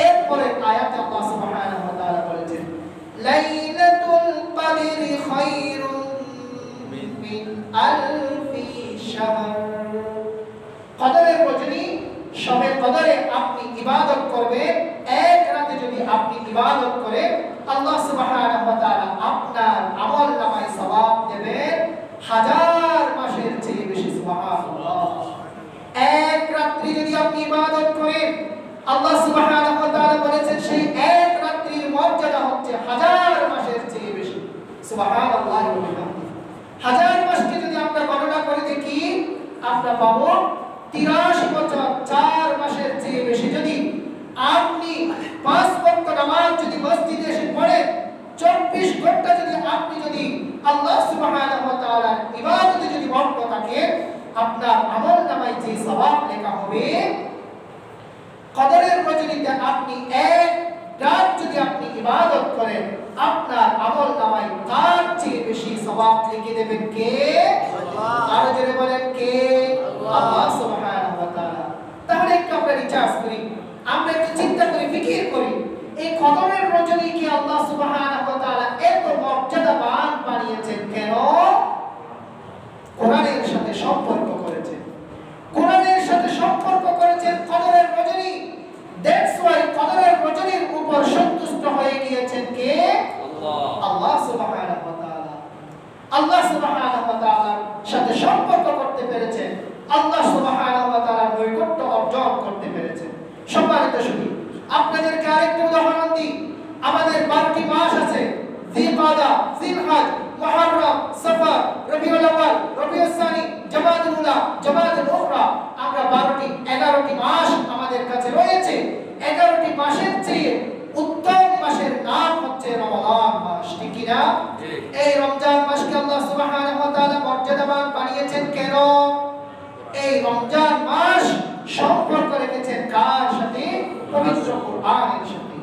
এরপরে আয়াতে আল্লাহ সুবহানাহু ওয়া তাআলা বলেছেন, লাইলাতুল কদরি খায়রুম মিন আলফি শাহর। কদরের রজনী, শবে কদরে আপনি ইবাদত করবেন, এক রাতে যদি আপনি ইবাদত করেন, আল্লাহ সুবহানাহু ওয়া তাআলা আপনার আমলনামায় সওয়াব দেবেন 1000 মাসের চেয়ে বেশি। সুবহানাল্লাহ। এক রাত্রি যদি আপনি ইবাদত করেন, আল্লাহ সুবহানাহু ওয়া তাআলা বলেছেন সেই এক রাত্রির মর্যাদা হচ্ছে 1000 মাসের চেয়ে বেশি। সুবহানাল্লাহ। 1000 মাসকে যদি আমরা গণনা করে দেখি, আমরা পাবো 83 বছর 4 মাসের চেয়ে বেশি। যদি আপনি 5 ওয়াক্ত নামাজ যদি মসজিদে এসে পড়েন, 24 ঘন্টা যদি আপনি যদি আল্লাহ সুবহানাহু ওয়া তাআলার ইবাদতে যদি মগ্ন থাকেন, আপনার আমলনামায় যে সওয়াব লেখা হবে, কদরের রজনীতে আপনি এক রাত যদি আপনি ইবাদত করেন, আপনার আমলনামায় তার চেয়ে বেশি সওয়াব লিখে দেবেন কে? আল্লাহ। আর জোরে বলেন কে? আল্লাহ সুবহানাহু ওয়া তাআলা। তাহলে একটু আমরা রিচার্জ করি, আমরা একটু চিন্তা করি, ফিকির করি, এই কদরের রজনীকে আল্লাহ সুবহানাহু ওয়া তাআলা এত মর্যাদাবান বানিয়েছেন কেন? কোরআনের সাথে সম্পর্ক করেছেন, কোরআনের সাথে সম্পর্ক করেছেন কদরের রজনী। দ্যাটস ওয়াই কদরের রজনীর উপর সন্তুষ্ট হয়ে গিয়েছেন কে? আল্লাহ। আল্লাহ সুবহানাহু ওয়া তাআলা। আল্লাহ সুবহানাহু ওয়া তাআলার সাথে সম্পর্ক করতে পেরেছেন, আল্লাহ সুবহানাহু ওয়া তাআলার নৈকট্য অর্জন করতে পেরেছেন। সম্মানিত সুধী, আপনাদেরকে আরেকটা উদাহরণ দিই। আমাদের 12টি মাস আছে, জিলকাদা, জিলহজ, মুহররম, সফর, রবিউল আউয়াল, রবিউল সানি, জামাদুল উলা, জামাদুল উখরা। আমরা 11টি মাস আমাদের কাছে রয়েছে। 11টি মাসের চেয়ে উত্তম মাসের নাম হচ্ছে রমজান মাস, ঠিক কি না? এই রমজান মাসকে আল্লাহ সুবহানাহু ওয়া তাআলা মর্যাদাবান বানিয়েছেন কেন? এই রমজান মাস সম্পর্ক রেখেছেন কার সাথে? পবিত্র কোরআনের সাথে।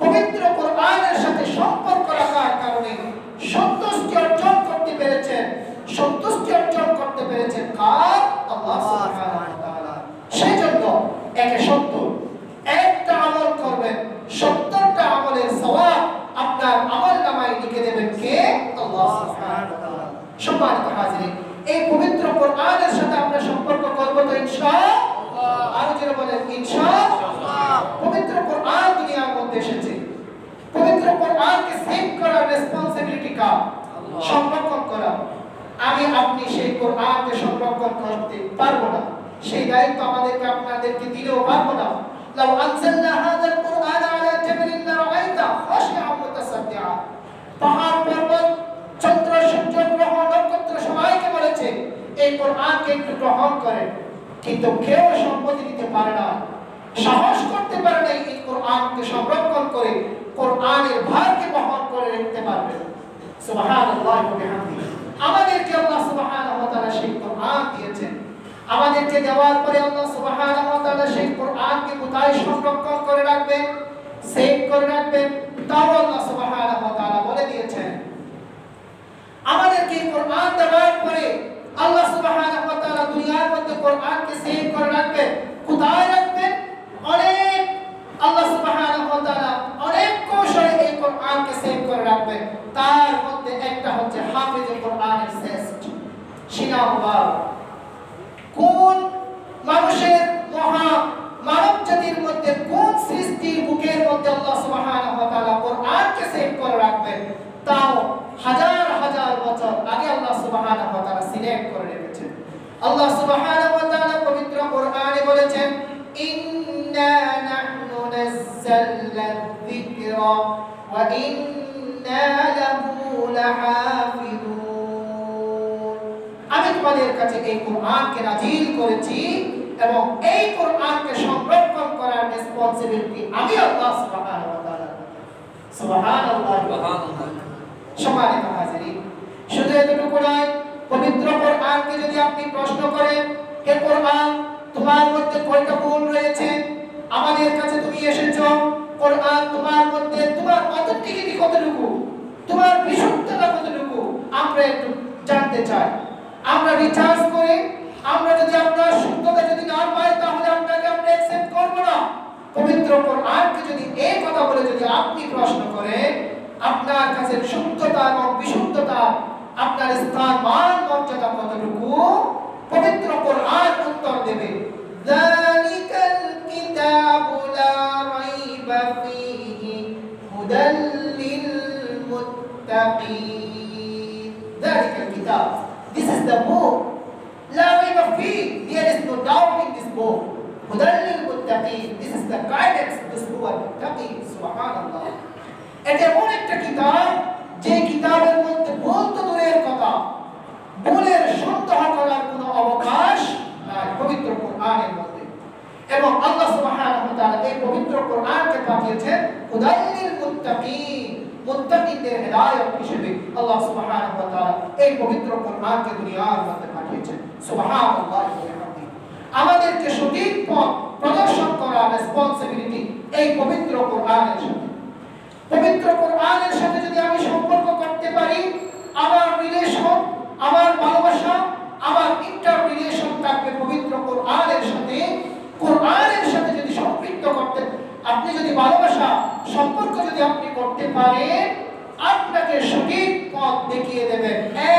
পবিত্র কোরআনের সাথে সম্পর্ক রাখার কারণে সন্তুষ্টি অর্জন করতে পেরেছেন। সন্তুষ্টি অর্জন করতে পেরেছেন কার? আল্লাহ সুবহানাহু ওয়া তাআলা। সেজন্য একে সত্য একটা আমল করবেন, 70টা আমলের সওয়াব আপনার আমলনামায় লিখে দেবেন কে? আল্লাহ সুবহানাহু ওয়া তাআলা। সম্মানিত হাজিরিন, এই পবিত্র কোরআনের সাথে আমরা সম্পর্ক করব তো ইনশাআল্লাহ। আর যারা বলেন ইনশাআল্লাহ। পবিত্র কোরআন দুনিয়ার মধ্যে এসেছে, পবিত্র কোরআনকে সেভ করার রেসপন্সিবিলিটি কার? সংরক্ষণ করা। আমি আপনি সেই কোরআনকে সংরক্ষণ করতে পারবো না, সেই দায়িত্ব আমাদেরকে আপনাদেরকে দিলেও পারবো না। লাউ আনজালনা হাযাল কুরআন আলা জাবালিন লারাআইতা খাশিআন মুতাসাদ্দিআ। পাহাড় পর্বত, চন্দ্র সূর্য গ্রহ নক্ষত্র সবাইকে বলেছে এই কোরআনকে একটু গ্রহণ করেন, কিন্তু কেউ সম্মতি দিতে পারে না, সাহস করতে পারে না এই কোরআনকে সংরক্ষণ করে কোরআনের ভারকে বহন করে রাখতে পারবে। সুবহানাল্লাহ ওয়া বিহামদিহি। আমাদেরকে আল্লাহ সুবহানাহু ওয়া তাআলা সেই কোরআন দিয়েছেন, আমাদেরকে দেওয়ার পরে আল্লাহ সুবহানাহু ওয়া তাআলা সেই কোরআনকে কোথায় সংরক্ষণ করে রাখবেন, সেভ করে রাখবেন, তাও আল্লাহ সুবহানাহু ওয়া তাআলা বলে দিয়েছেন। আমাদেরকে কোরআন দেওয়ার পরে আল্লাহ সুবহানাহু ওয়া তাআলা দুনিয়ার মধ্যে কোরআনকে সেভ করে রাখবেন। কোথায় রাখবেন? অনেক আল্লাহ সুবহানাহু ওয়া তাআলা অনেক কৌশলে এই কোরআনকে সেভ করে রাখবেন। তার মধ্যে একটা হচ্ছে হাফেজে কোরআনের শ্রেষ্ঠ সিনাওয়ার। কোন মানুষের মহা মানব জাতির মধ্যে, কোন সৃষ্টির বুকের মধ্যে আল্লাহ সুবহানাহু ওয়া তাআলা কোরআন নাযালনা যিকরা ওয়া ইন্না লাহু লাহাফিজুন। আমি তোমাদের কাছে এই কোরআনকে নাযিল করেছি এবং এই কোরআনকে সংরক্ষণ করার রেসপন্সিবিলিটি আমি আল্লাহ সুবহানাহু ওয়া তাআলা। সুবহানাল্লাহ। সম্মানিত হাজিরিন, শুধু এতটুকু নয়, পবিত্র কোরআনকে যদি আপনি প্রশ্ন করেন, হে কোরআন, তোমার মধ্যে কয়টা গুণ রয়েছে? আমাদের কাছে তুমি এসেছো, কোরআন তোমার মধ্যে তোমার অথেন্টিসিটি কতটুকু, তোমার বিশুদ্ধতা কতটুকু আমরা একটু জানতে চাই। আমরা রিসার্চ করে আমরা যদি আপনার শুদ্ধতা যদি না পাই তাহলে আপনাকে আমরা অ্যাকসেপ্ট করব না। পবিত্র কোরআনকে যদি এই কথা বলে যদি আপনি প্রশ্ন করেন, আপনার কাছে শুদ্ধতা এবং বিশুদ্ধতা, আপনার স্থান মান মর্যাদা কতটুকু, পবিত্র কোরআন উত্তর দেবে, যালিকাল কিতাবু লা রাইবা ফীহি হুদাল লিল মুত্তাকিন। যালিকাল কিতাব, this is the book, লা রাইবা ফীহি, there is no doubt in this book, হুদাল লিল মুত্তাকিন, this is the guidance to those who are muttaqin। সুবহানাল্লাহ। এটা এমন একটা কিতাব যে কিতাবের মধ্যে ভুল তো দূরের কথা, ভুলের সন্দেহ করার কোনো অবকাশ নাই পবিত্র কোরআনের মধ্যে। এবং আল্লাহ সুবহানাহু ওয়া তাআলা এই পবিত্র কোরআনকে পাঠিয়েছেন হুদাল লিল মুত্তাকিন, মুত্তাকিনদের হেদায়েত হিসেবে আল্লাহ সুবহানাহু ওয়া তাআলা এই পবিত্র কোরআনকে দুনিয়ার মধ্যে পাঠিয়েছেন। সুবহানাল্লাহ ওয়া বিহামদিহি। আমাদেরকে সঠিক পথ প্রদর্শন করার রেসপন্সিবিলিটি এই পবিত্র কোরআনের সাথে। পবিত্র কোরআনের সাথে যদি আমি সম্পর্ক করতে পারি, আমার রিলেশন, আমার ভালোবাসা, আমার ইন্টার রিলেশন থাকবে পবিত্র কোরআনের সাথে। কোরআনের সাথে যদি সম্পৃক্ত করতে, আপনি যদি ভালোবাসা সম্পর্ক যদি আপনি করতে পারেন, আপনাকে সঠিক পথ দেখিয়ে দেবে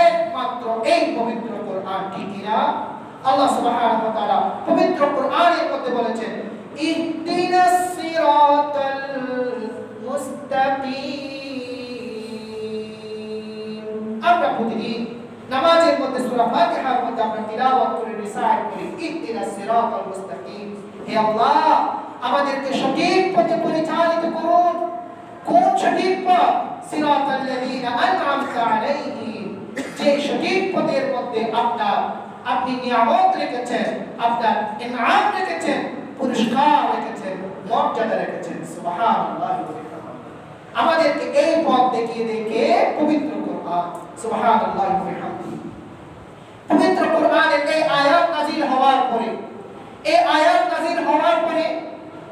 একমাত্র এই পবিত্র কোরআন। ঠিক কিনা? আল্লাহ সুবহানাহু ওয়া তাআলা পবিত্র কোরআনের মধ্যে বলেছেন, ইহদিনাস সিরাতাল মুস্তাকিম। আমরা প্রতিদিন নামাজের মধ্যে সূরা ফাতিহার মধ্যে আমরা তিলাওয়াত করে রিসাইট করি, ইহদিনাস সিরাতাল মুস্তাকিম। হে আল্লাহ, আমাদেরকে সঠিক পথে পরিচালিত করুন। কোন সঠিক পথ? সিরাতাল লাযীনা আন'আমতা আলাইহিম, যে সঠিক পথের মধ্যে আপনি নিয়ামত রেখেছেন, আপনার ইনআম রেখেছেন, পুরস্কার রেখেছেন, মর্যাদা রেখেছেন। সুবহানাল্লাহ। আমাদেরকে এই পথ দেখিয়ে দেখে পবিত্র কোরআন। সুবহানাল্লাহ ওয়া বিহামদিহি। পবিত্র কোরআনের এই আয়াত নাযিল হওয়ার পরে, এই আয়াত নাযিল হওয়ার পরে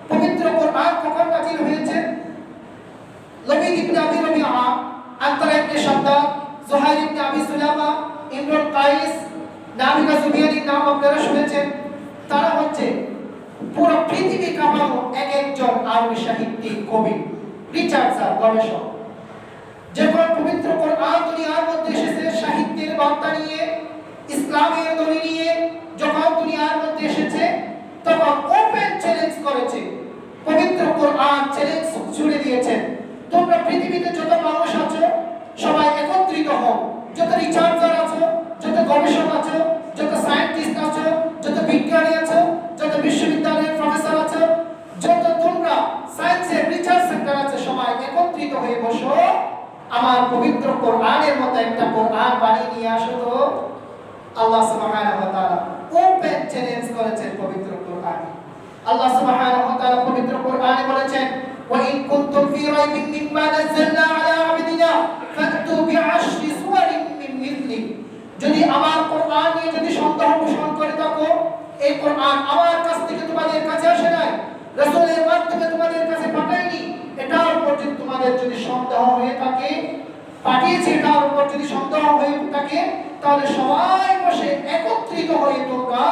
পবিত্র কোরআন কখন নাযিল হয়েছে? লবিদ ইবনে আবি রবিআ, আনতার ইবনে শাদ্দাদ, জুহাইর ইবনে আবি সুলামা, ইমরুল কাইস, নাবিগা জুবিয়ানির নাম আপনারা শুনেছেন। তারা হচ্ছে পুরো পৃথিবী কাঁপানো এক একজন আরবি সাহিত্যিক, কবি, রিসার্চার, গবেষক। যখন পবিত্র কোরআন দুনিয়ার মধ্যে এসেছে সাহিত্যের বার্তা নিয়ে, ইসলামের দলিল নিয়ে, যখন দুনিয়ার মধ্যে এসেছে তখন ওপেন চ্যালেঞ্জ করেছে। পবিত্র কোরআন চ্যালেঞ্জ ছুড়ে দিয়েছেন, তোমরা পৃথিবীতে যত মানুষ আছো সবাই একত্রিত হও, যত রিসার্চার আছো, যত গবেষক আছো, যত সায়েন্টিস্ট আছো, যত বিজ্ঞানী আছো, যত বিশ্ববিদ্যালয়ের প্রফেসর আছো, যত তোমরা সায়েন্সের রিসার্চ সেন্টার আছে, সবাই একত্রিত হয়ে বসো, আমার পবিত্র কোরআনের মতো একটা কোরআন বানিয়ে নিয়ে আসো। তো আল্লাহ সুবহানাহু ওয়া তাআলা ওপেন চ্যালেঞ্জ করেছেন পবিত্র কোরআনে। আল্লাহ সুবহানাহু ওয়া তাআলা পবিত্র কোরআনে বলেছেন, ওয়া ইন কুনতুম ফি রাইবিন মিম্মা নাযালনা আলা আবদিনা ফাতু বিআশরি সুওয়ারিন মিন মিথলি। যদি আমার কোরআন নিয়ে যদি সন্দেহ পোষণ করে থাকো, এই কোরআন আমার কাছ থেকে তোমাদের কাছে আসে নাই, রাসূলের মাধ্যমে তোমাদের কাছে পাঠাইনি, এটার উপর যদি তোমাদের যদি সন্দেহ হয়ে থাকে, পাঠিয়েছি এটার উপর যদি সন্দেহ হয়ে থাকে, তাহলে সবাই বসে একত্রিত হয়ে তোমরা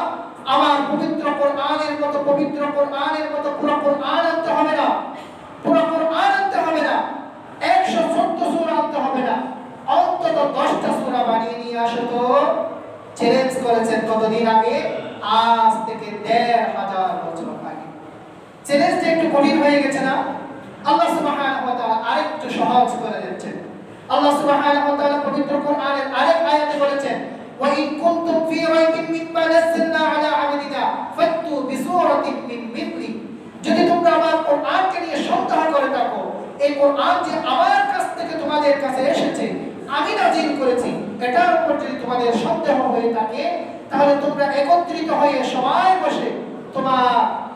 আমার পবিত্র কোরআনের মতো, পবিত্র কোরআনের মতো পুরো কোরআন আনতে হবে না, পুরো কোরআন আনতে হবে না, 114 সূরা আনতে হবে না, অন্তত 10টা সূরা বানিয়ে নিয়ে আসো। তো চ্যালেঞ্জ করেছেন কতদিন আগে? আজ থেকে 1500 বছর আগে। চ্যালেঞ্জটা একটু কঠিন হয়ে গেছে না? আল্লাহ সুবহানাহু ওয়া তাআলা আরেকটু সহজ করে দিচ্ছেন। আল্লাহ সুবহানাহু ওয়া তাআলা পবিত্র কোরআনের আরেক আয়াতে বলেছেন, ওয়া ইন কুনতুম ফি রাইবিন মিম্মা নাযালনা আলা আবদিনা ফাতু বিসূরাতিন মিন মিথলি। যদি তোমরা আমার কোরআনকে নিয়ে কোরআন যে আমার কাছ থেকে তোমাদের কাছে এসেছে, আমি নাযিল করেছি, এটার উপর যদি তোমাদের সন্দেহ হয়ে থাকে, তাহলে তোমরা একত্রিত হয়ে সবাই বসে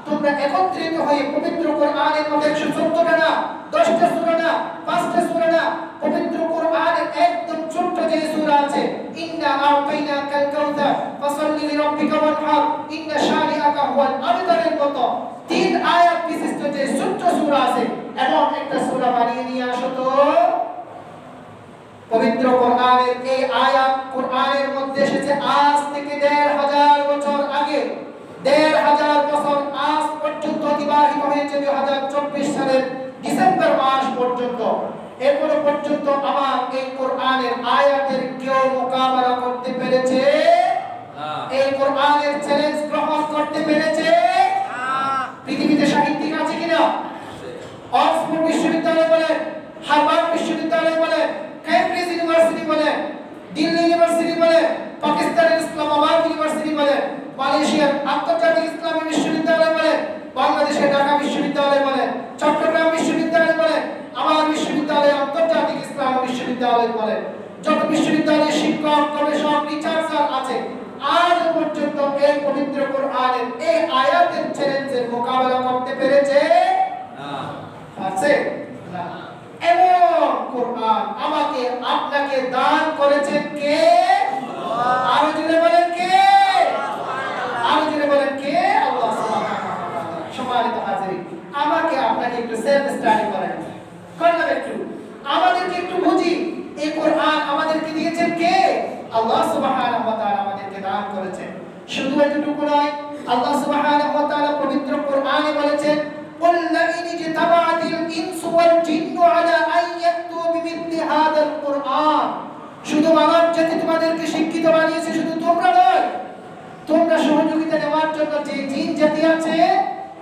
তোমরা একত্রিত হয়ে পবিত্র কোরআনের মধ্যে 114টা না, 10টা সূরা না, 5টা সূরা না, পবিত্র কোরআনের একদম ছোট্ট যে সূরা আছে, ইন্না আ'তাইনাকাল কাউসার ফাসাল্লি লিরাব্বিকা ওয়ানহার ইন্না শানিআকা হুয়াল আবতারের মতো 3 আয়াত বিশিষ্ট যে ছোট্ট সূরা আছে, এমন একটা সূরা বানিয়ে নিয়ে আসো তো। পবিত্র কোরআনের এই আয়াত কোরআনের মধ্যে এসেছে আজ থেকে ১৫০০ বছর আগে। ১৫০০ বছর আজ পর্যন্ত অতিবাহিত হয়েছে ২০২৪ সালের ডিসেম্বর মাস পর্যন্ত। এরপর পর্যন্ত আমার এই কোরআনের আয়াতের কেউ মোকাবেলা করতে পেরেছে? এই কোরআনের চ্যালেঞ্জ গ্রহণ করতে পেরেছে? পৃথিবীতে সাহিত্যিক আছে কিনা? অক্সফোর্ড বিশ্ববিদ্যালয় বলেন, হার্ভার্ড বিশ্ববিদ্যালয় বলেন, কেমব্রিজ ইউনিভার্সিটি বলেন, দিল্লি ইউনিভার্সিটি বলেন, পাকিস্তানের ইসলামাবাদ ইউনিভার্সিটি বলেন, মালয়েশিয়ার আন্তর্জাতিক ইসলামী বিশ্ববিদ্যালয় বলেন, বাংলাদেশের ঢাকা বিশ্ববিদ্যালয় বলেন, চট্টগ্রাম বিশ্ববিদ্যালয় বলেন, আমার বিশ্ববিদ্যালয় আন্তর্জাতিক ইসলামী বিশ্ববিদ্যালয় বলেন, যত বিশ্ববিদ্যালয়ের শিক্ষক, গবেষক, রিসার্চার আছে, আজ পর্যন্ত এই পবিত্র কোরআনের এই আয়াতের চ্যালেঞ্জের মোকাবেলা করতে পেরেছে? না। আছে? না। এমন কোরআন আমাকে আপনাকে দান করেছেন কে? আরো জোরে বলেন কে? আরো জোরে বলেন কে? আল্লাহ সুবহানাহু ওয়া তাআলা। সম্মানিত হাজিরিন, আমাকে আপনাকে একটু সেলফ স্টাডি করেন, করলাম একটু, আমাদেরকে একটু বুঝি এই কোরআন আমাদেরকে দিয়েছেন কে? আল্লাহ সুবহানাহু ওয়া তাআলা আমাদেরকে দান করেছেন। শুধু এতটুকু নয়, আল্লাহ সুবহানাহু ওয়া তাআলা পবিত্র কোরআনে বলেছেন, قل لئن اجتمعت الإنس والجن على أن يأتوا بمثل هذا القرآن। শুধু মানব জাতি তোমাদেরকে শিক্ষিত বানিয়েছে, শুধু তোমরা নয়, তোমরা সহযোগিতা নেওয়ার জন্য যে জিন জাতি আছে,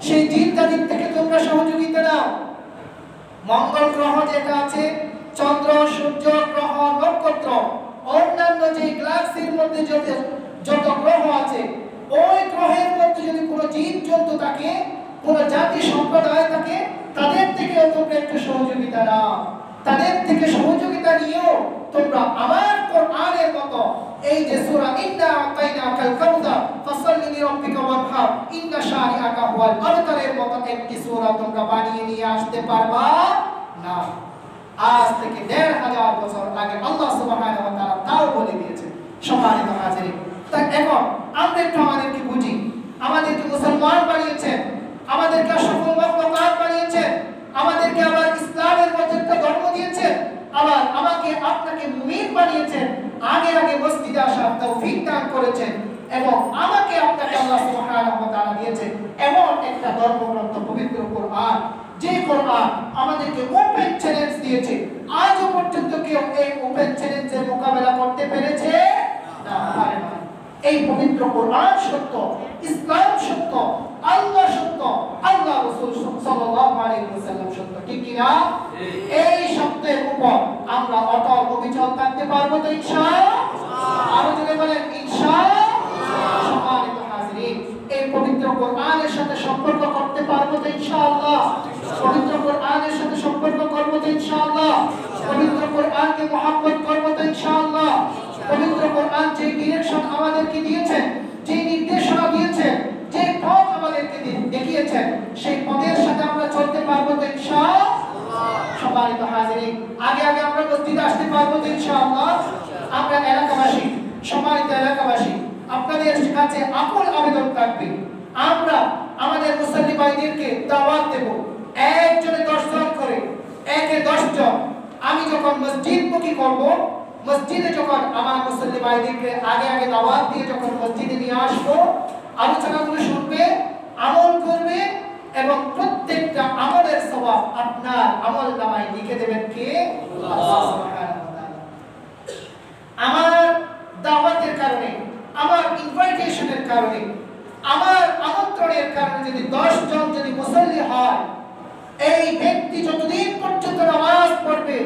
সেই জিন জাতির থেকে তোমরা সহযোগিতা নাও। মঙ্গল গ্রহ যেটা আছে, চন্দ্র, সূর্য, গ্রহ, নক্ষত্র, অন্যান্য যে গ্যালাক্সির মধ্যে যত গ্রহ আছে, ওই গ্রহের মধ্যে যদি কোনো জীবজন্তু থাকে, কোন জাতি সম্প্রদায় থাকে, তাদের থেকেও তোমরা একটু সহযোগিতা নাও। তাদের থেকে সহযোগিতা নিয়েও তোমরা আমার কোরআনের মতো এই যে সূরা ইন্না আ'তাইনাকাল কাউসার ফাসাল্লি লিরাব্বিকা ওয়ানহার ইন্না শানিআকা হুয়াল আবতারের মতো একটি সূরা তোমরা বানিয়ে নিয়ে আসতে পারবা না। আজ থেকে ১৫০০ বছর আগে আল্লাহ সুবহানাহু ওয়া তাআলা তাও বলে দিয়েছেন। সম্মানিত হাজিরিন, তাই এখন আমরা একটু আমাদেরকে বুঝি, আমাদেরকে মুসলমান বানিয়েছেন, আমাদেরকে সফল মখলুকাত বানিয়েছেন, আমাদেরকে আবার ইসলামের মধ্যে একটা ধর্ম দিয়েছেন, আবার আমাকে আপনাকে মুমিন বানিয়েছেন, আগে আগে মসজিদে আসার তৌফিক দান করেছেন, এবং আমাকে আপনাকে আল্লাহ সুবহানাহু ওয়া তাআলা দিয়েছেন এমন একটা ধর্মগ্রন্থ পবিত্র কোরআন, যে কোরআন আমাদেরকে ওপেন চ্যালেঞ্জ দিয়েছে। আজও পর্যন্ত কেউ এই ওপেন চ্যালেঞ্জের মোকাবেলা করতে পেরেছে? না, পারে না। এই পবিত্র কোরআন সত্য, ইসলাম সত্য, আল্লাহ সত্য, আল্লাহ রাসূল সাল্লাল্লাহু আলাইহি ওয়াসাল্লাম সত্য, ঠিক কি না? এই সত্যের উপর আমরা অটল অবিচল থাকতে পারবো তো ইনশাআল্লাহ? আরো জোরে বলেন ইনশাআল্লাহ। সম্মানিত হাজিরিন, এই পবিত্র কোরআনের সাথে সম্পর্ক করতে পারবো তো ইনশাআল্লাহ? পবিত্র কোরআনের সাথে সম্পর্ক করবো তো ইনশাআল্লাহ? পবিত্র কোরআনকে মহব্বত করবো তো ইনশাআল্লাহ? পবিত্র কোরআন যে ডিরেকশন আমাদেরকে দিয়েছেন, যে নির্দেশনা দিয়েছেন, যে পথ আমাদেরকে দেখিয়েছেন, সেই পথের সাথে আমরা চলতে পারবো তো ইনশাআল্লাহ? সম্মানিত হাজিরিন, আগে আগে আমরা মসজিদে আসতে পারবো তো ইনশাআল্লাহ? আমরা এলাকাবাসী, সম্মানিত এলাকাবাসী, আপনাদের কাছে আকুল আবেদন থাকবে, আমরা আমাদের মুসল্লি ভাইদেরকে দাওয়াত দেব, একজনে 10 জন করে, একে 10 জন। আমি যখন মসজিদমুখী করব, মসজিদে যখন আমার মুসল্লি ভাইদেরকে আগে আগে দাওয়াত দিয়ে যখন মসজিদে নিয়ে আসবো, আলোচনাগুলো শুনবে, আমল করবে, এবং প্রত্যেকটা আমলের সওয়াব আপনার আমলনামায় লিখে দেবেন কে? আল্লাহ সুবহানাহু ওয়া তাআলা। আমার দাওয়াতের কারণে, আমার ইনভাইটেশনের কারণে, আমার আমন্ত্রণের কারণে যদি 10 জন যদি মুসল্লি হয়, এই ব্যক্তি যতদিন পর্যন্ত নামাজ পড়বে,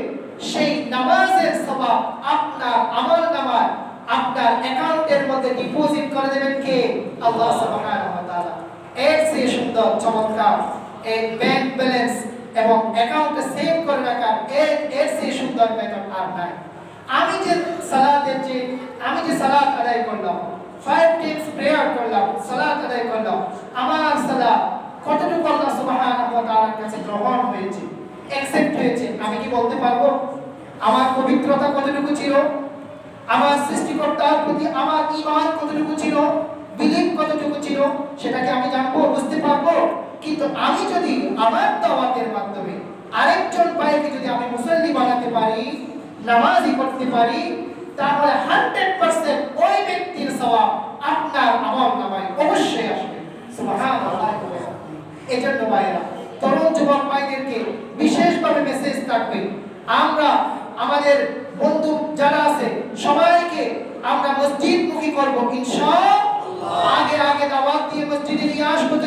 সেই নামাজের সওয়াব আপনার আমলনামায়, আপনার অ্যাকাউন্টের মধ্যে ডিপোজিট করে দেবেন কে? আল্লাহ সুবহানাহু ওয়া তাআলা। এর চেয়ে সুন্দর, চমৎকার এই ব্যাংক ব্যালেন্স এবং অ্যাকাউন্টে সেভ করে রাখা সুন্দর মেথড আর নাই। আমি যে সালাত আদায় করলাম, 5 times প্রেয়ার করলাম, সালাত আদায় করলাম, আমার সালাত কতটুকু আল্লাহ সুবহানাহু ওয়া তাআলার কাছে গ্রহণ হয়েছে, অ্যাকসেপ্ট হয়েছে, আমি কি বলতে পারবো? আমার পবিত্রতা কতটুকু ছিল, আমার সৃষ্টিকর্তার প্রতি আমার ঈমান কতটুকু ছিল, বিলিভ কতটুকু ছিল, সেটাকে আমি জানবো, বুঝতে পারবো। কিন্তু আমি যদি আমার দাওয়াতের মাধ্যমে আরেকজন ভাইকে যদি আমি মুসল্লি বানাতে পারি, নামাজি করতে পারি, তাহলে 100% ওই ব্যক্তির সওয়াব আপনার আমলনামায় অবশ্যই আসবে। সুবহানাল্লাহ। এজন্য ভাইরা, তরুণ যুবক ভাইদেরকে বিশেষভাবে মেসেজ থাকবে, আমরা আমাদের বন্ধু যারা আছে সবাইকে আমরা মসজিদমুখী করব ইনশাআল্লাহ। আগে দাওয়াত দিয়ে মসজিদে নিয়ে আসবো তো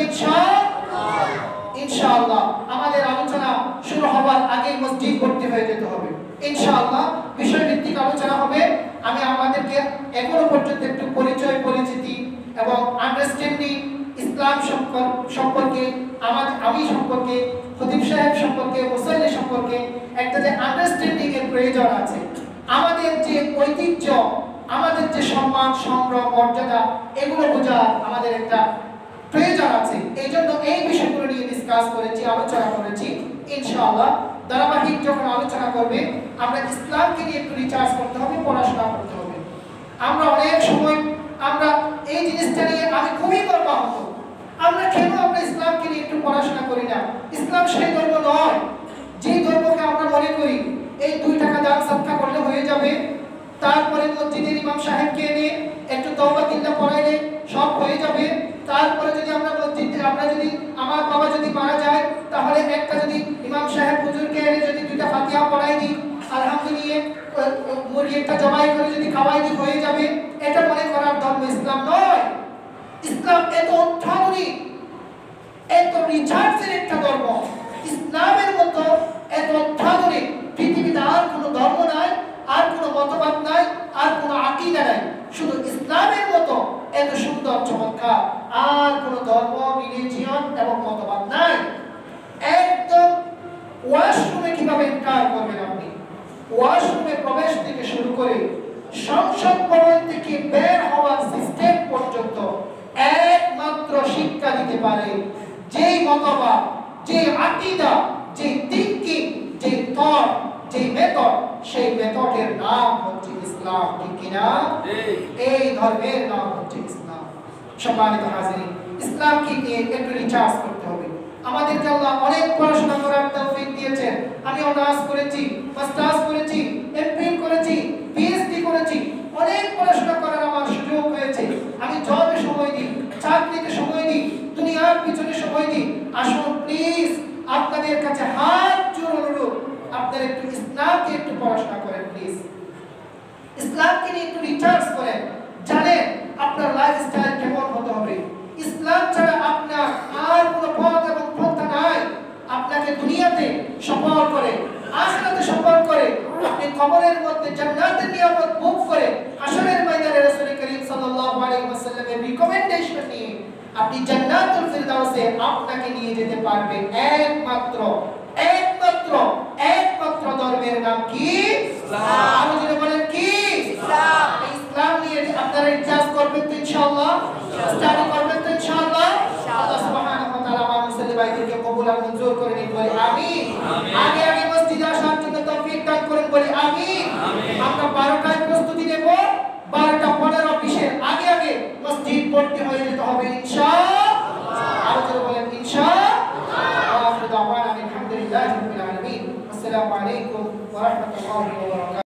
ইনশাআল্লাহ। আমাদের আলোচনা শুরু হওয়ার আগে মসজিদ ভর্তি হয়ে যেতে হবে ইনশাআল্লাহ। বিষয়ভিত্তিক আলোচনা হবে। আমি আমাদেরকে এখনো পর্যন্ত একটু পরিচয়, পরিচিতি এবং আন্ডারস্ট্যান্ডিং ইসলাম সম্পর্কে, আমি সম্পর্কে, খতিব সাহেব সম্পর্কে, মুসল্লি সম্পর্কে একটা যে আন্ডারস্ট্যান্ডিং এর প্রয়োজন আছে। আমাদের যে ঐতিহ্য, আমাদের যে সম্মান, সম্ভ্রম, মর্যাদা, এগুলো বোঝার আমাদের একটা প্রয়োজন আছে। এই জন্য এই বিষয়গুলো নিয়ে ডিসকাস করেছি, আলোচনা করেছি। ইনশাআল্লাহ ধারাবাহিক যখন আলোচনা করবে, আমরা ইসলামকে নিয়ে একটু রিসার্চ করতে হবে, পড়াশোনা করতে হবে। আমরা অনেক সময় আমরা এই জিনিসটা নিয়ে আমি খুবই গর্বাহত, আমরা কেন আমরা ইসলামকে নিয়ে একটু পড়াশোনা করি না? ইসলাম সেই ধর্ম নয় যে ধর্মকে আমরা মনে করি এই 2 টাকা দান সাদকা করলে হয়ে যাবে, তারপরে মসজিদের ইমাম সাহেবকে এনে একটু তওবা কিল্লা পড়াইলে সব হয়ে যাবে, তারপরে যদি আমরা মসজিদে যদি আমার বাবা যদি মারা যায়, তাহলে একটা যদি ইমাম সাহেব হুজুরকে এনে যদি 2টা ফাতিহা পড়াই দিই, আলহামদুলিল্লাহ, মুরগি একটা জবাই করে যদি খাওয়াই দিই, হয়ে যাবে। এটা মনে করার ধর্ম ইসলাম নয়। ইসলাম এত অত্যাধুনিক, এত রিচার্জের একটা ধর্ম। ইসলামের মতো এত অত্যাধুনিক পৃথিবীতে আর কোনো ধর্ম নাই, আর কোনো মতবাদ নাই, আর কোনো আকীদা নাই। শুধু ইসলামের মতো এত সুন্দর, চমৎকার আর কোনো ধর্ম, রিলিজিয়ন এবং মতবাদ নাই। একদম ওয়াশরুমে কিভাবে এন্টার করবেন আপনি, ওয়াশরুমে প্রবেশ থেকে শুরু করে সংসদ ভবন থেকে বের হওয়ার সিস্টেম পর্যন্ত একমাত্র শিক্ষা দিতে পারে যেই মতবাদ, যে আকীদা, যে থিংকিং, যে থট, যে মেথড, সেই মেথডের নাম হচ্ছে ইসলাম। ঠিক কিনা? এই ধর্মের নাম হচ্ছে ইসলাম। সম্মানিত হাজিরিন, ইসলামকে নিয়ে একটু রিসার্চ করতে হবে। আমাদেরকে আল্লাহ অনেক পড়াশোনা করার তৌফিক দিয়েছেন। আমি অনার্স করেছি, মাস্টার্স করেছি, এমফিল করেছি, পিএইচডি করেছি, অনেক পড়াশোনা করার আমার সুযোগ হয়েছে। আমি জবে সময় দিই, চাকরিতে সময় দিই, দুনিয়ার পিছনে সময় দিই। আসুন প্লিজ, আপনাদের কাছে হাত জোড় অনুরোধ, আপনারা একটু ইসলামকে একটু পড়াশোনা করেন প্লিজ। ইসলামকে নিয়ে একটু রিসার্চ করেন, জানেন আপনার লাইফস্টাইল কেমন হতে হবে। ইসলাম ছাড়া আপনার আর কোনো পথ এবং পন্থা নাই। আপনাকে দুনিয়াতে সফল করে, আখিরাতে সফল করে, আপনি কবরের মধ্যে জান্নাতের নিয়ামত ভোগ করে, হাশরের ময়দানে রাসূল করিম সাল্লাল্লাহু আলাইহি ওয়াসাল্লামের রিকমেন্ডেশন নিয়ে আপনি জান্নাতুল ফিরদাউসে আপনাকে নিয়ে যেতে পারবে একমাত্র ধর্মের নাম কি? ইসলাম। আপনি যদি বলেন কি? ইসলাম। ইসলাম নিয়ে আপনারা রিসার্চ করবেন তো ইনশাআল্লাহ, স্টাডি করবেন তো ইনশাআল্লাহ। আল্লাহ সুবহানাহু ওয়া তাআলা আমার মুসল্লি ভাইদেরকে কবুল আর মঞ্জুর করে নিন, বলি আমিন। আগে